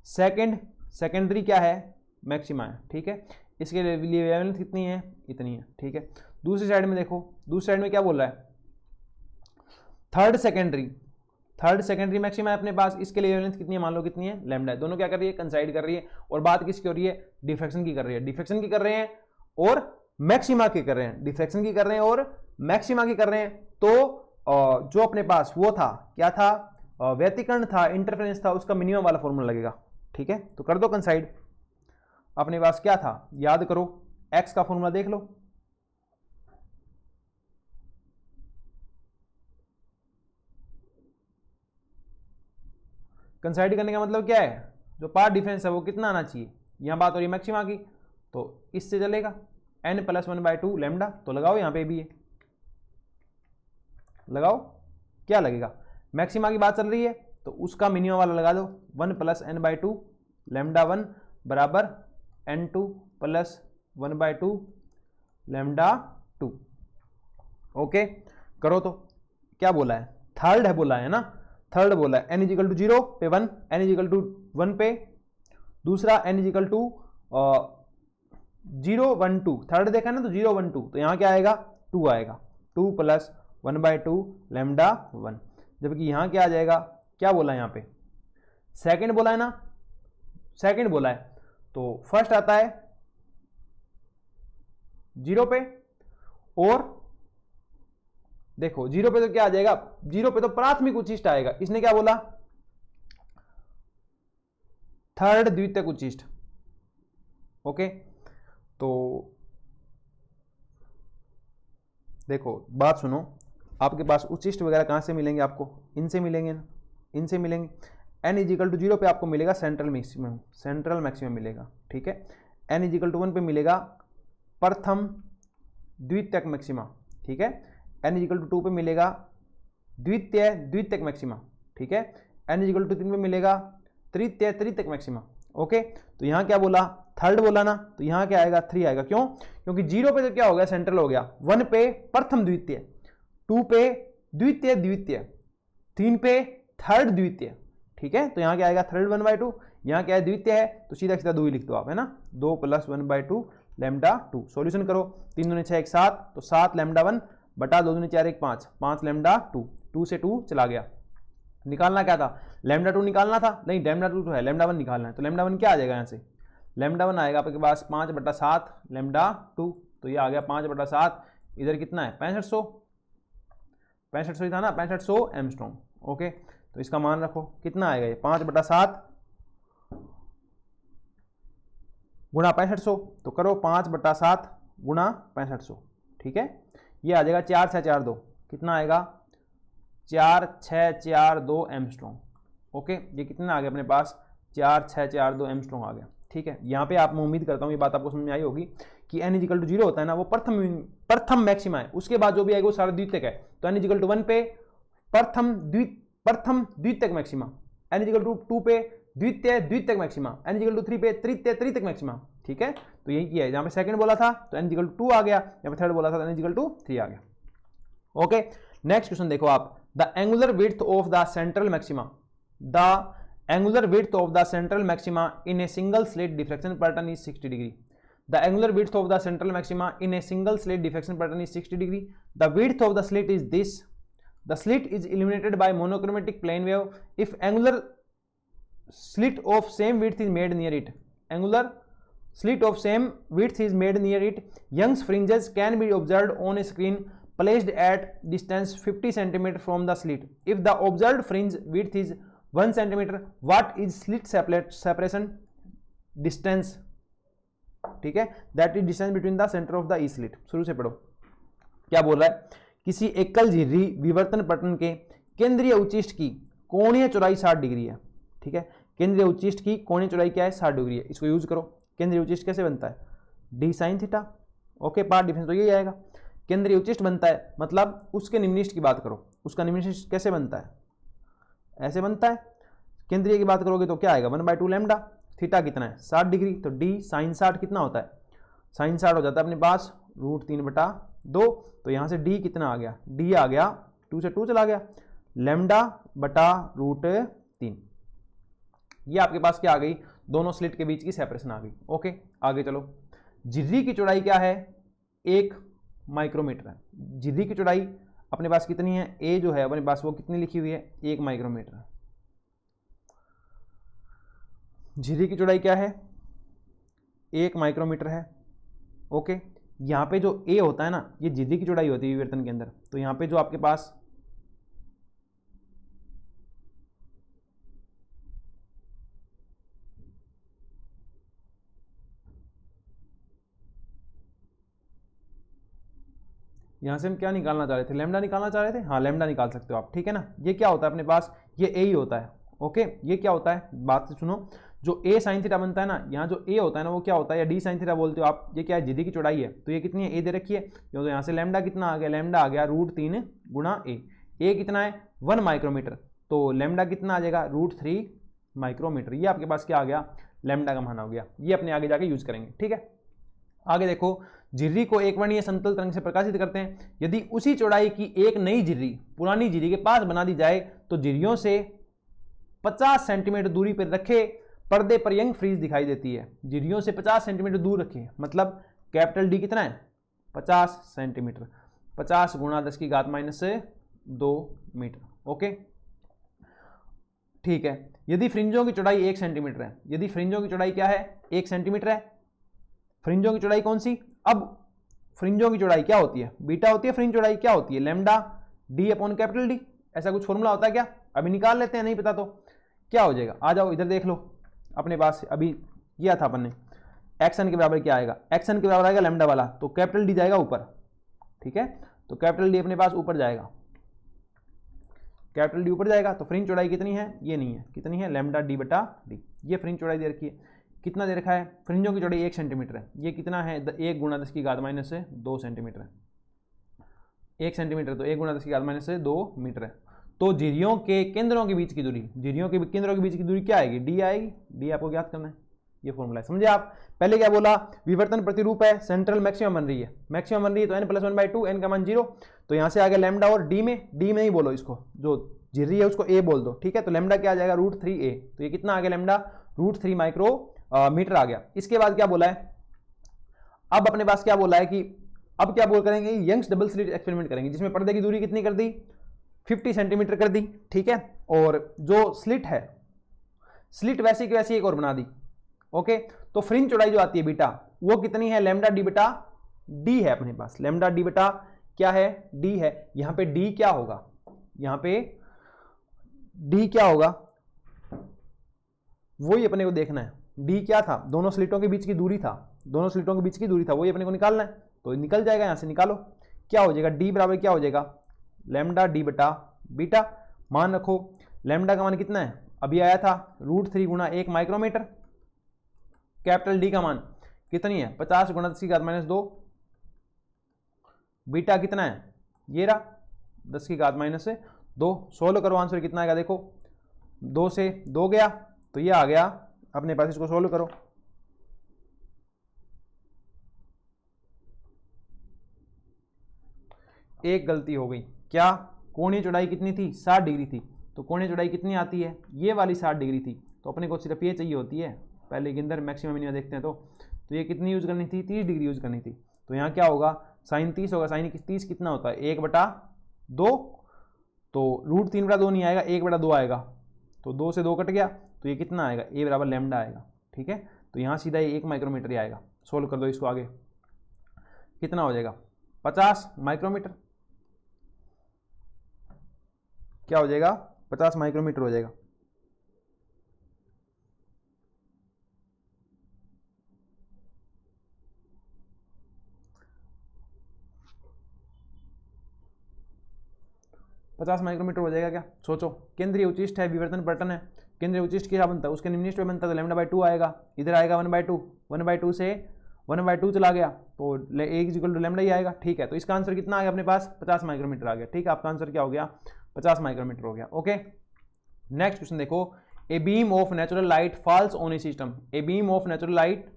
सेकेंड सेकेंडरी क्या है, maxima है। ठीक है, इसके लिए वेवलेंथ कितनी है, इतनी है। ठीक है, दूसरी साइड में देखो, दूसरी साइड में क्या बोल रहा है, थर्ड सेकेंडरी मैक्सिमा है अपने पास, इसके लिए वेवलेंथ कितनी है, मान लो कितनी है, लैम्डा है। दोनों क्या कर रही है, कंसाइड कर रही है। और बात किसकी हो रही है, डिफ्रैक्शन की कर रही है, डिफ्रैक्शन की कर रहे हैं और मैक्सिमा की कर रहे हैं, डिफ्रैक्शन की कर रहे हैं और मैक्सिमा की कर रहे हैं। तो जो अपने पास वो था, क्या था, व्यतिकरण था, इंटरफेरेंस था, उसका मिनिमम वाला फॉर्मूला लगेगा। ठीक है, तो कर दो कंसाइड। अपने पास क्या था, याद करो, एक्स का फॉर्मूला देख लो, कंसाइड करने का मतलब क्या है, जो पार्ट डिफरेंस है वो कितना आना चाहिए। यहां बात हो रही है मैक्सिमा की, तो इससे चलेगा n + 1/2 लैम्डा। तो लगाओ यहां पे भी है, लगाओ, क्या लगेगा, मैक्सिमा की बात चल रही है तो उसका मिनिमम वाला लगा दो, 1 + n/2 लैम्डा 1 बराबर n2 + 1/2 लैम्डा 2। ओके, करो तो क्या बोला है, थर्ड है बोला है ना, थर्ड बोला है n = 0 पे 1, n = 1 पे, दूसरा n = 0 1 2, थर्ड देखा ना, तो 0 1 2, तो यहां क्या आएगा, 2 आएगा, 2 + 1/2 लैम्डा 1। जबकि यहां क्या आ जाएगा, क्या बोला है यहां पे, सेकंड बोला है ना, सेकंड बोला है, तो फर्स्ट आता है 0 पे, और देखो 0 पे तो क्या आ जाएगा, 0 पे तो प्राथमिक उच्चिष्ट आएगा। इसने क्या बोला, थर्ड द्वितीयक उच्चिष्ट। ओके, तो देखो बात सुनो, आपके पास उच्चिष्ट वगैरह कहां से मिलेंगे, आपको इनसे मिलेंगे ना, इनसे मिलेंगे। n = 0 पे आपको मिलेगा सेंट्रल मैक्सिमम, सेंट्रल मैक्सिमम मिलेगा। ठीक है, n = 1 पे मिलेगा प्रथम द्वितीयक मैक्सिमा। ठीक है, n = 2 पे मिलेगा द्वितीयक मैक्सिमा। ठीक है, n = 3 पे मिलेगा तृतीयक मैक्सिमा। ओके, तो यहां क्या बोला, थर्ड बोला ना, तो यहां क्या आएगा, 3 आएगा। क्यों, क्योंकि 0 पे तो क्या हो गया, सेंट्रल हो गया, 1 पे प्रथम द्वितीय, 2 पे द्वितीय, 3 पे थर्ड द्वितीय। ठीक है, तो यहां क्या आएगा, थर्ड 1/2, यहां क्या है, द्वितीय है, तो सीधा सीधा 2 ही लिख दो आप, है ना, 2 + 1/2 लैम्डा 2। सॉल्यूशन करो, 3 दूनी 6 1 7, तो 7 लैम्डा 1 बटा 2 दूनी 4 1 5, 5 लैम्डा 2, 2 से 2 चला गया। निकालना क्या था, लैम्डा 2 निकालना था, नहीं लैम्डा 2 तो है, लैम्डा 1 निकालना है। तो लैम्डा 1 क्या आ जाएगा, यहां से लैम्डा 1 आएगा आपके पास 5/7 लैम्डा 2, तो ये आ गया 5/7, इधर कितना है 6500, 6500 ही था ना, 6500 एंगस्ट्रॉम। ओके, तो इसका मान रखो, कितना आएगा ये 5/7 गुणा 6500, तो करो 5/7 गुणा 6500। ठीक है, ये आ जाएगा 4 6 4 2, कितना आएगा 4 6 4 2 एंगस्ट्रॉम। ओके, ये कितना आ गया अपने पास, 4 6 4 2 एंगस्ट्रॉम आ गया। ठीक है, यहाँ पे आप, मैं उम्मीद करता हूँ ये बात आपको समझ में आई होगी कि n = 0 होता है ना, वो प्रथम मैक्सिमा है, उसके बाद जो भी आएगा वो सारा द्वितीयक है। तो n = 1 पे प्रथम द्वितीयक मैक्सिमा, n = 2 पे द्वितीयक मैक्सिमा, n = 3 पे तृतीयक मैक्सिमा। ठीक है, तो तो यही किया है, जहां पे सेकंड बोला था तो n इक्वल टू 2 आ गया, यहाँ पे थर्ड बोला था तो n इक्वल टू 3 आ गया। ओके, नेक्स्ट क्वेश्चन देखो आप, the angular width of the central maxima, the angular width of the central maxima in a single slit diffraction pattern is 60 degree. The angular width of the central maxima in a single slit diffraction pattern is 60 degree. The width of the slit is this. The slit is illuminated by monochromatic plane wave. If angular slit of same width is made near it, angular slit of same width is made near it, Young's fringes can be observed on a screen placed at distance 50 cm from the slit. If the observed fringe width is 1 cm, what is slit separation distance? ठीक है, that is distance between the centre of the E slit. शुरू से पढ़ो क्या बोल रहा है, किसी एकल झिर्री विवर्तन पैटर्न के केंद्रीय उच्चिष्ट की कोणीय चौड़ाई 60 डिग्री है। ठीक है, केंद्रीय उच्चिष्ट की कोणीय चौड़ाई क्या है, 60 डिग्री है। इसको यूज करो, केंद्रीय उच्चिष्ट कैसे बनता है, D sine theta. Okay, path difference तो यही आएगा, केंद्रीय उच्चिष्ट बनता है मतलब उसके निम्निष्ठ की बात करो, उसका निम्निष्ठ कैसे बनता है, ऐसे बनता है। केंद्रीय की बात करोगे तो क्या आएगा, 1/2 लैम्डा। थीटा कितना है, 60 डिग्री, तो डी साइन 60 कितना होता है, साइन 60 हो जाता है अपने पास √3/2। तो यहाँ से डी कितना आ गया, डी आ गया 2 से 2 चला गया, लैम्डा बटा √3। ये आपके पास क्या आ गई, दोनों स्लिट के बीच की सेपरेशन आ गई। ओके, आगे चलो, झिर्री की चौड़ाई क्या है, 1 माइक्रोमीटर है। झिर्री की चौड़ाई अपने पास कितनी है, ए जो है अपने पास वो कितनी लिखी हुई है, 1 माइक्रोमीटर। झिर्री की चौड़ाई क्या है, 1 माइक्रोमीटर है। ओके, यहाँ पे जो ए होता है ना, ये झिर्री की चौड़ाई होती है विवर्तन के अंदर। तो यहाँ पे जो आपके पास यहाँ से हम क्या निकालना चाह रहे थे, लैम्डा निकालना चाह रहे थे। हाँ, लैम्डा निकाल सकते हो आप, ठीक है ना। ये क्या होता है अपने पास, ये ए ही होता है। ओके, ये क्या होता है, बात से सुनो, जो ए साइन थीटा बनता है ना, यहाँ जो ए होता है ना वो क्या होता है, या डी साइन थीटा बोलते हो आप, ये क्या है, झिर्री की चौड़ाई है। तो ये कितनी है, ए दे रखी है, तो यहाँ से लैम्डा कितना आ गया, लैम्डा आ गया √3 गुणा ए। ए कितना है, 1 माइक्रोमीटर, तो लैम्डा कितना आ जाएगा, √3 माइक्रोमीटर। ये आपके पास क्या आ गया, लैम्डा का मान हो गया। ये अपने आगे जाके यूज करेंगे, ठीक है। आगे देखो, झिर्री को एकवर्णीय समतल तरंग से प्रकाशित करते हैं। यदि उसी चौड़ाई की एक नई झिर्री पुरानी झिर्री के पास बना दी जाए तो झिर्रियों से 50 सेंटीमीटर दूरी पर रखे पर्दे पर यंग फ्रीज दिखाई देती है। झिर्रियों से 50 सेंटीमीटर दूर रखे, मतलब कैपिटल डी कितना है, 50 सेंटीमीटर, 50 गुणा 10⁻2 मीटर। ओके, ठीक है। यदि फ्रिंजों की चौड़ाई 1 सेंटीमीटर है, यदि फ्रिंजों की चौड़ाई क्या है, 1 सेंटीमीटर है, फ्रिंजों की चौड़ाई कौन सी, अब फ्रिंजों की चौड़ाई क्या होती है, बीटा होती है, फ्रिंज चौड़ाई क्या होती है, lambda D upon capital D. ऐसा कुछ फॉर्मूला होता है क्या, अभी निकाल लेते हैं, नहीं पता तो क्या हो जाएगा, आ जाओ इधर देख लो अपने पास, अभी किया था अपन ने। एक्सन के बराबर क्या आएगा, एक्सन के बराबर आएगा लैम्डा वाला, तो कैपिटल डी जाएगा ऊपर, ठीक है। तो कैपिटल डी अपने पास ऊपर जाएगा, कैपिटल डी ऊपर जाएगा। तो फ्रिंज चौड़ाई कितनी है, ये नहीं है, कितनी है, लैम्डा डी बटा डी। ये फ्रिंज चौड़ाई दे रखी है, कितना दे रखा है, फ्रिंजों की चौड़ाई 1 सेंटीमीटर है। ये कितना है, 1 गुणा 10⁻2 सेंटीमीटर है। 1 सेंटीमीटर तो 1 गुणा 10⁻2 मीटर है। तो झिर्रियों के केंद्रों के बीच की दूरी, झिर्रियों के केंद्रों के बीच की दूरी क्या आएगी, डी आएगी। डी आपको ज्ञात करना है, ये फॉर्मूला है, समझे आप। पहले क्या बोला, विवर्तन प्रतिरूप है, सेंट्रल मैक्सिमम बन रही है, मैक्सिमम बन रही है तो n+1/2, n का मान 0। तो यहाँ से आ गया लैम्डा, और डी में ही बोलो इसको, जो झिर्री है उसको ए बोल दो, ठीक है। तो लैम्डा क्या आ जाएगा, √3a। तो ये कितना आ गया लैम्डा, √3 माइक्रोमीटर आ गया। इसके बाद क्या बोला है, अब अपने पास क्या बोला है कि अब क्या बोल करेंगे, यंग्स डबल स्लिट एक्सपेरिमेंट करेंगे, जिसमें पर्दे की दूरी कितनी कर दी, 50 सेंटीमीटर कर दी, ठीक है। और जो स्लिट है, स्लिट वैसी की वैसी एक और बना दी। ओके, तो फ्रिंज चौड़ाई जो आती है बीटा, वो कितनी है, लैम्डा डी बटा डी है अपने पास, लैम्डा डी बटा क्या है, डी है। यहां पे डी क्या होगा, यहां पे डी क्या होगा, वही अपने को देखना है। डी क्या था, दोनों स्लिटों के बीच की दूरी था, दोनों स्लिटों के बीच की दूरी था, वही अपने को निकालना है। तो निकल जाएगा, यहां से निकालो, क्या हो जाएगा, डी बराबर क्या हो जाएगा, लैम्डा डी बटा बीटा। मान रखो लैम्डा का मान कितना है, अभी आया था √3 गुणा 1 माइक्रोमीटर। कैपिटल डी का मान कितनी है, 50 गुणा 10⁻2। बीटा कितना है, ये रहा 10⁻2। सोल्व करो, आंसर कितना आएगा, देखो 2 से 2 गया, तो ये आ गया अपने पास, इसको सोल्व करो। एक गलती हो गई, क्या? कोणीय चौड़ाई कितनी थी? 60 डिग्री थी, तो कोणीय चौड़ाई कितनी आती है? ये वाली 60 डिग्री थी, तो अपने को सिर्फ ये चाहिए होती है। पहले के अंदर मैक्सिमम मिनिमम देखते हैं, तो ये कितनी यूज़ करनी थी? 30 डिग्री यूज़ करनी थी। तो यहाँ क्या होगा? साइन 30 होगा, साइन 30 कितना होता है? 1/2, तो √3/2 नहीं आएगा, 1/2 आएगा, तो 2 से 2 कट गया, तो ये कितना आएगा? ए बराबर लैम्डा आएगा। ठीक है, तो यहाँ सीधा ये 1 माइक्रोमीटर ही आएगा। सोल्व कर दो इसको आगे, कितना हो जाएगा? 50 माइक्रोमीटर। क्या हो जाएगा? 50 माइक्रोमीटर हो जाएगा। पचास माइक्रोमीटर हो जाएगा क्या? सोचो, केंद्रीय उचिष्ट है, विवर्तन पलटन है, केंद्रीय उचिष्ट क्या बनता है? उसके निम्नलिखित में बनता है, तो λ/2 आएगा, इधर आएगा 1/2, 1/2 से 1/2 चला गया, तो a = λ ही आएगा। ठीक है, तो इसका आंसर कितना आ गया अपने पास? 50 माइक्रोमीटर आ गया। ठीक है, आपका आंसर क्या हो गया? 50 माइक्रोमीटर हो गया। ओके, नेक्स्ट क्वेश्चन देखो, a beam of natural light falls on A system, a beam of natural light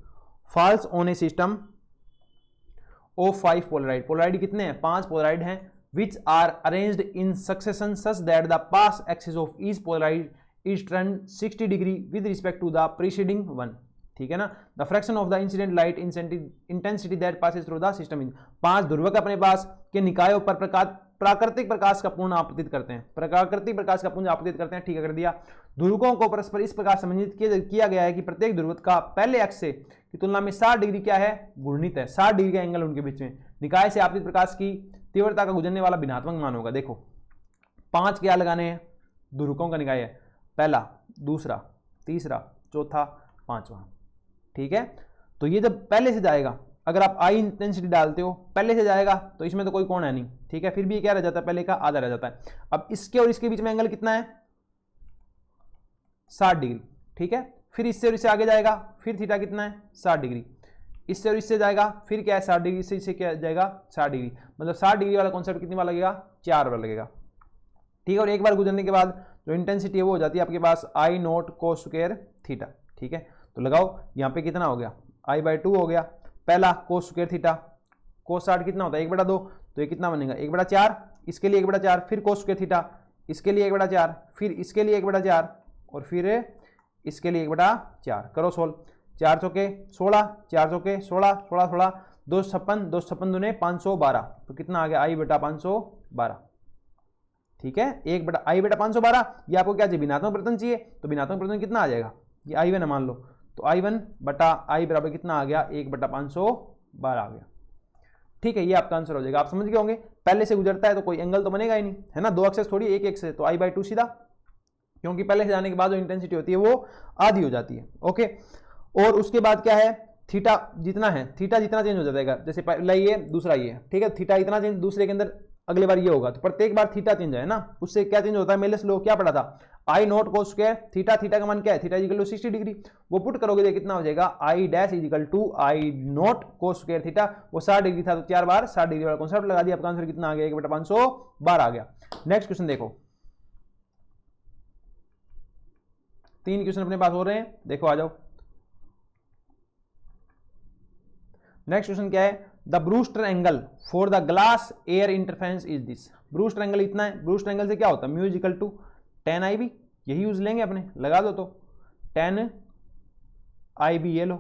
falls on A system of 5 Polaroid, Polaroid कितने हैं? 5 पोलराइड हैं, which are arranged in succession such that the path axis of each polaroid is turned 60 degree with respect to the preceding one। ठीक है ना? The fraction of the incident light intensity that passes through the system is, 5 ध्रुवक अपने पास के निकायों पर प्राकृतिक प्रकाश का पूर्ण आपतित करते हैं, प्राकृतिक प्रकाश का पूर्ण आपतित करते हैं। ठीक है, कर दिया। ध्रुवकों को परस्पर इस प्रकार संबंधित किया गया है कि प्रत्येक ध्रुवक का पहले अक्ष से की तुलना में 60 डिग्री क्या है? घूर्णित है, 60 डिग्री का एंगल उनके बीच में। निकाय से आपतित प्रकाश की तीव्रता का गुजरने वाला भिन्नात्मक मान होगा। देखो 5 क्या लगाने हैं? ध्रुवकों का निकाय है, पहला, दूसरा, तीसरा, चौथा, पांचवा। ठीक है, तो ये जब पहले से जाएगा, अगर आप आई इंटेंसिटी डालते हो पहले से जाएगा, तो इसमें तो कोई कोण है नहीं। ठीक है, फिर भी ये क्या रह जाता है? पहले का आधा रह जाता है। अब इसके और इसके बीच में एंगल कितना है? 60 डिग्री। ठीक है, फिर इससे और इससे आगे जाएगा, फिर थीटा कितना है? 60 डिग्री। इससे और इससे जाएगा, फिर क्या है? 60 डिग्री से इससे क्या जाएगा? 60 डिग्री। मतलब 60 डिग्री वाला कॉन्सेप्ट कितनी बार लगेगा? 4 बार लगेगा। ठीक है, और एक बार गुजरने के बाद जो इंटेंसिटी है वो हो जाती है आपके पास I0 cos स्क्वायर थीटा। ठीक है, तो लगाओ, यहाँ पे कितना हो गया? I/2 हो गया, पहला cos स्क्वायर थीटा, cos 60 कितना होता है? 1/2, तो ये कितना बनेगा? 1/4, इसके लिए 1/4, फिर cos स्क्वायर थीटा, इसके लिए 1/4, फिर इसके लिए 1/4, और फिर इसके लिए 1/4। करो सोल्व, 4 चौके 16, 4 चौके 16, 16 16, 2 56, 2 56 दूने 512, तो कितना आ गया? I/512। ठीक है, 1/I/512। ये आपको क्या चाहिए? भिन्नात्मक प्रवर्तन चाहिए, तो भिन्नात्मक प्रवर्तन कितना आ जाएगा? ये I1 है मान लो, तो I1/I बराबर कितना आ गया? 1/512 आ गया। ठीक है, ये आपका आंसर हो जाएगा। आप समझ गए होंगे, पहले से गुजरता है तो कोई एंगल तो बनेगा ही नहीं, है ना? 2 एक्सेस थोड़ी, एक एक्सेस, तो I/2 सीधा, क्योंकि पहले से जाने के बाद जो इंटेंसिटी होती है वो आधी हो जाती है। ओके, और उसके बाद क्या है? थीटा जितना है, थीटा जितना चेंज हो जाएगा, जैसे पहला ये, दूसरा ये, ठीक है, थीटा इतना चेंज, दूसरे के अंदर अगले बार ये होगा, तो प्रत्येक बार थीटा चेंज है ना, उससे क्या चेंज होता है? मेलेस लो क्या पढ़ा था? I0 cos square theta, theta का मान क्या है? थीटा = 60 डिग्री, वो पुट करोगे तो कितना हो जाएगा? I' = I0 cos square theta, वो 60 डिग्री था, तो 4 बार 60 डिग्री वाला कॉन्सेप्ट लगा दिया। आपका आंसर कितना आ गया? 1/512 आ गया। नेक्स्ट क्वेश्चन देखो, 3 क्वेश्चन अपने पास हो रहे हैं, देखो आ जाओ। नेक्स्ट क्वेश्चन क्या है? The Brewster angle for the glass air interference is this. Brewster angle इतना है, ब्रूस्टर एंगल से क्या होता है? μ = tan IB, यही यूज लेंगे अपने, लगा दो, तो tan IB ये लो,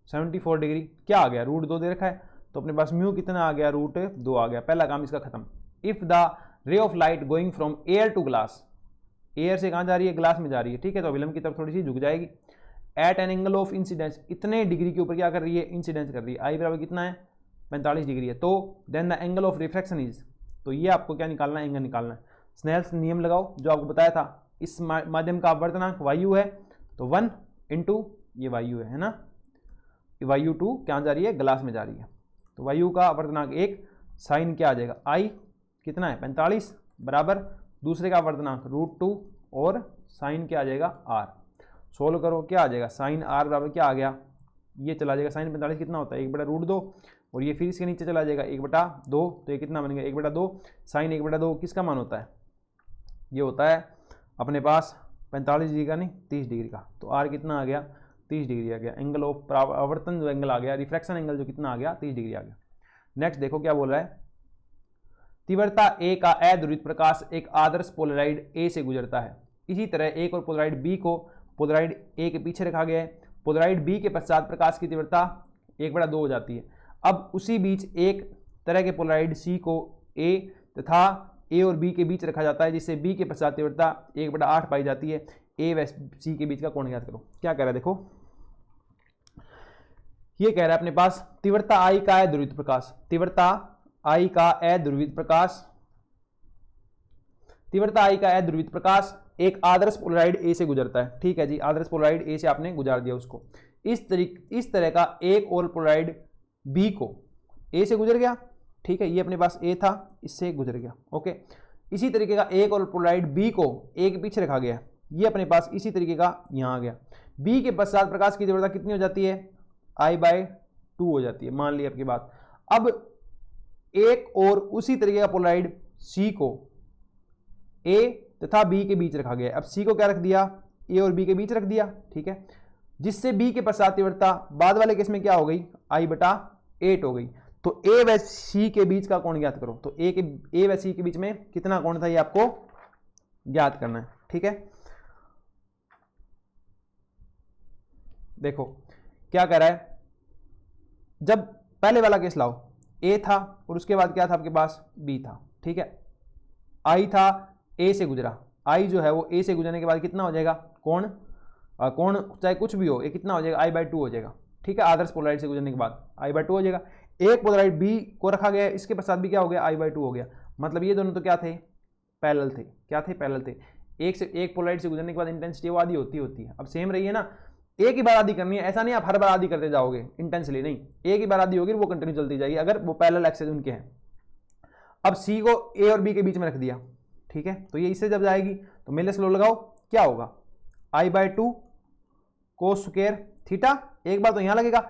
74 डिग्री, क्या आ गया? √2 दे रखा है, तो अपने पास म्यू कितना आ गया? √2 आ गया। पहला काम इसका खत्म। If the ray of light going from air to glass, air से कहां जा रही है? ग्लास में जा रही है। ठीक है, तो विलंब की तरफ थोड़ी सी झुक जाएगी। At an angle of incidence, इतने डिग्री के ऊपर क्या कर रही है? इंसिडेंस कर रही है। I बराबर कितना है? 45 डिग्री है। तो then the angle of refraction is, तो ये आपको क्या निकालना है? एंगल निकालना है। स्नेल्स नियम लगाओ, जो आपको बताया था, इस माध्यम का अपवर्तनांक वायु है, तो 1 इंटू ये वायु है ना, वायु 2 क्या जा रही है? ग्लास में जा रही है, तो वायु का अपवर्तनांक 1, साइन क्या आ जाएगा? I कितना है? 45 बराबर दूसरे का अपवर्तनांक √2 और साइन क्या आ जाएगा? R। सोल्व करो, क्या आ जाएगा? साइन R बराबर क्या आ गया? ये चला जाएगा, साइन 45 कितना होता है? 1/√2, और ये फिर इसके नीचे चला जाएगा 1/2, तो ये कितना बनेगा? 1/2। साइन 1/2 किसका मान होता है? ये होता है अपने पास 45 डिग्री का, नहीं 30 डिग्री का, तो R कितना आ गया? 30 डिग्री आ गया। एंगल ऑफ आवर्तन जो एंगल आ गया, रिफ्रैक्शन एंगल जो कितना आ गया? 30 डिग्री आ गया। नेक्स्ट देखो क्या बोल रहा है, तीव्रता ए का अध्रुवित प्रकाश एक आदर्श पोलराइड ए से गुजरता है। इसी तरह एक और पोलराइड बी को पोलराइड ए के पीछे रखा गया है। पोलराइड बी के पश्चात प्रकाश की तीव्रता 1/2 हो जाती है। अब उसी बीच एक तरह के पोलराइड सी को ए तथा ए और बी के बीच रखा जाता है, जिससे बी के पश्चात तीव्रता 1/8 पाई जाती है। ए व सी के बीच का कोण ज्ञात करो। क्या कह रहा है देखो, ये कह रहा है अपने पास तीव्रता आई का अध्रुवित प्रकाश, तीव्रता आई का अध्रुवित प्रकाश, तीव्रता आई का अध्रुवित प्रकाश एक आदर्श पोलराइड ए से गुजरता है। ठीक है जी, आदर्श पोलराइड ए से आपने गुजार दिया उसको। इस तरह का एक और पोलराइड बी को ए से गुजर गया। ठीक है, ये अपने पास ए था, इससे गुजर गया। ओके, इसी तरीके का एक और पोलराइड बी को ए के पीछे रखा गया, ये अपने पास इसी तरीके का यहां आ गया। बी के पश्चात प्रकाश की तीव्रता कितनी हो जाती है, I/2 हो जाती है, मान ली आपकी बात। अब एक और उसी तरीके का पोलराइड सी को ए तथा बी के बीच रखा गया। अब सी को क्या रख दिया, ए और बी के बीच रख दिया। ठीक है, जिससे बी के पश्चात तीव्रता बाद वाले केस में क्या हो गई, I/8 हो गई। तो ए व सी के बीच का कोण ज्ञात करो। तो ए व सी के बीच में कितना कोण था, ये आपको ज्ञात करना है। ठीक है, देखो क्या कह रहा है, जब पहले वाला केस लाओ, ए था और उसके बाद क्या था आपके पास, बी था। ठीक है, आई था, ए से गुजरा, आई जो है वो ए से गुजरने के बाद कितना हो जाएगा कोण, कोण चाहे कुछ भी हो, ये कितना हो जाएगा, I/2 हो जाएगा। ठीक है, आदर्श पोलराइड से गुजरने के बाद I/2 हो जाएगा। एक पोलराइड बी को रखा गया, इसके पश्चात भी क्या हो गया, I/2 हो गया। मतलब ये दोनों तो क्या थे, पैरेलल थे। क्या थे, पैरेलल थे। एक पोलराइड से गुजरने के बाद इंटेंसिटी वो आधी होती है। अब सेम रही है ना, एक ही बार आधी करनी है, ऐसा नहीं आप हर बार आधी करते जाओगे इंटेंसली, नहीं, एक ही बार आधी होगी, वो कंटिन्यू चलती जाएगी अगर वो पैरेलल एक्सेस उनके हैं। अब सी को ए और बी के बीच में रख दिया। ठीक है, तो ये इससे जब जाएगी तो मेले स्लो लगाओ, क्या होगा, I/2 कोस स्क्वायर थीटा, एक बार तो यहां लगेगा,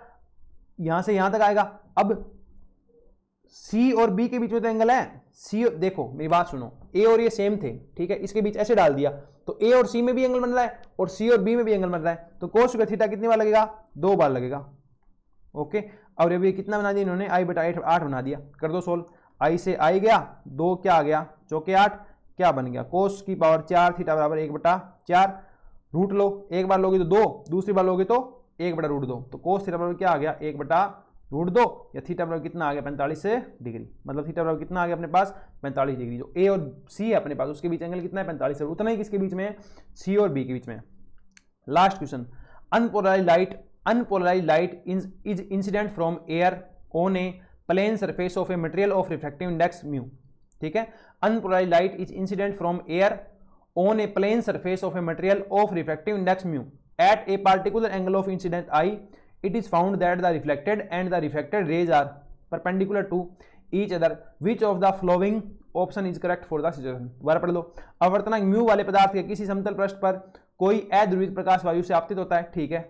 यहां से यहां तक आएगा। अब सी और बी के बीच में तो एंगल है, सी, देखो मेरी बात सुनो, ए और ये सेम थे। ठीक है, इसके बीच ऐसे डाल दिया तो ए और सी में भी एंगल बन रहा है और सी और बी में भी एंगल बन रहा है। तो कोस स्क्वायर थीटा कितनी बार लगेगा, 2 बार लगेगा। ओके, और ये कितना बना दिया इन्होंने, I/8 बना दिया। कर दो सोल्व, आई से आई गया, 2 क्या आ गया, चौके 8, क्या बन गया, कोस की पावर 4 थीटा बराबर 1/4। रूट लो, एक बार लोगे तो 2, दूसरी बार लोगे तो 1/√2। तो कोस थीटा बराबर क्या आ गया, 1/√2, या थीटा बराबर कितना आ गया, 45 डिग्री। मतलब थीटा बराबर कितना आ गया अपने पास, 45 डिग्री। जो ए और सी है अपने पास, उसके बीच एंगल कितना है, 45 है। उतना ही किसके बीच में है, सी और बी के बीच में। Last question, unpolarised light is incident from air on a plane surface of a material of refractive index mu. ठीक है, unpolarised light is incident from air on a plane surface of a material of refractive index mu at a particular angle of incidence I, it is found that the reflected and the refracted rays are perpendicular to each other. Which of the following option is correct for the situation? दोबारा पढ़ लो। अवर्तनांक mu वाले पदार्थ के किसी समतल पृष्ठ पर कोई अध्रुवित प्रकाश वायु से आपतित होता है। ठीक है,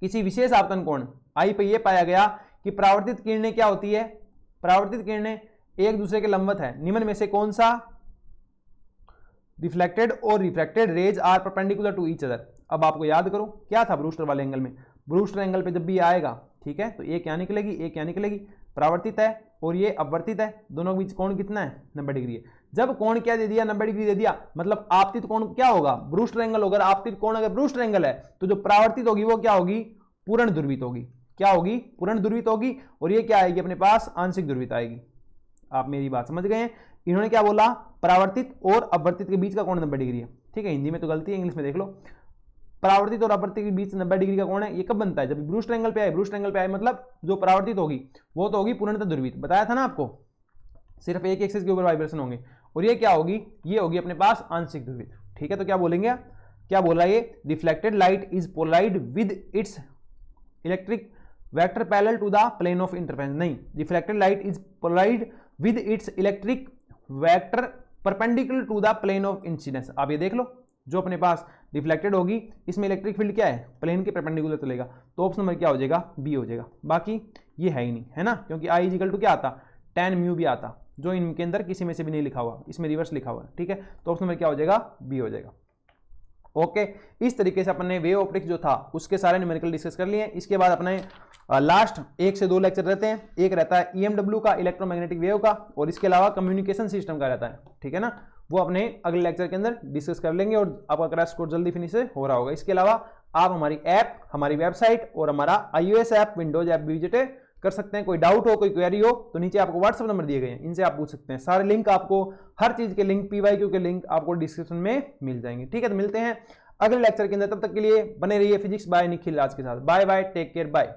किसी विशेष आपतन कोण I पे यह पाया गया कि परावर्तित किरणें क्या होती है, परावर्तित किरणें एक दूसरे के लंबवत है। निम्न में से कौन सा, रिफ्लेक्टेड और refracted rays are perpendicular to each other. अब आपको याद करो क्या था ब्रूस्टर वाले एंगल में, ब्रूस्टर एंगल पे जब भी आएगा, ठीक है, तो एक क्या निकलेगी, एक क्या निकलेगी, परावर्तित है और ये अपवर्तित है, दोनों के बीच कोण कितना है, 90 डिग्री है। जब कोण क्या दे दिया, 90 डिग्री दे दिया, मतलब आपतित कोण क्या होगा, ब्रूस्टर एंगल होगा। आपतित कोण अगर ब्रूस्टर एंगल है तो जो परावर्तित होगी वो क्या होगी, पूर्ण ध्रुवित होगी। क्या होगी, पूर्ण ध्रुवित होगी। और ये क्या आएगी अपने पास, आंशिक ध्रुवित आएगी। आप मेरी बात समझ गए हैं। इन्होंने क्या बोला, परावर्तित और अपवर्तित के बीच का कोण 90 डिग्री है। ठीक है, हिंदी में तो गलती है, इंग्लिश में देख लो। परावर्तित और अपवर्तित के बीच 90 डिग्री का कोण है। ये कब बनता है, जब ब्रूस्टर एंगल पे आए। ब्रूस्टर एंगल पे आए मतलब जो परावर्तित होगी वो तो होगी पूर्णतः ध्रुवित, बताया था ना आपको, सिर्फ एक एक्सिस के ऊपर वाइब्रेशन होंगे। और ये क्या होगी, ये होगी अपने पास आंशिक ध्रुवित। ठीक है, तो क्या बोलेंगे, क्या बोला ये, reflected light is polarised with its electric vector parallel to the plane of interference. नहीं, reflected light is polarised with its electric vector perpendicular to the plane of incidence. आप ये देख लो, जो अपने पास रिफ्लेक्टेड होगी इसमें इलेक्ट्रिक फील्ड क्या है, प्लेन के परपेंडिकुलर चलेगा। तो ऑप्शन नंबर क्या हो जाएगा, बी हो जाएगा। बाकी ये है ही नहीं, है ना, क्योंकि आई इक्वल टू क्या आता, tan म्यू भी आता, जो इनके अंदर किसी में से भी नहीं लिखा हुआ, इसमें रिवर्स लिखा हुआ है। ठीक है, तो ऑप्शन नंबर क्या हो जाएगा, बी हो जाएगा। ओके, इस तरीके से अपने वेव ऑप्टिक्स जो था उसके सारे न्यूमेरिकल डिस्कस कर लिए। इसके बाद अपने लास्ट 1 से 2 लेक्चर रहते हैं। एक रहता है EMW का, इलेक्ट्रोमैग्नेटिक वेव का, और इसके अलावा कम्युनिकेशन सिस्टम का रहता है, ठीक है ना, वो अपने अगले लेक्चर के अंदर डिस्कस कर लेंगे और आपका क्रैश कोर्स जल्दी फिनिश हो रहा होगा। इसके अलावा आप हमारी ऐप, हमारी वेबसाइट और हमारा iOS ऐप, विंडोज ऐप भी विजिट कर सकते हैं। कोई डाउट हो, कोई क्वेरी हो तो नीचे आपको व्हाट्सएप नंबर दिए गए हैं, इनसे आप पूछ सकते हैं। सारे लिंक आपको, हर चीज के लिंक, PYQ के लिंक आपको डिस्क्रिप्शन में मिल जाएंगे। ठीक है, तो मिलते हैं अगले लेक्चर के अंदर। तब तक के लिए बने रहिए फिजिक्स बाय निखिल राज के साथ। Bye bye, take care, bye.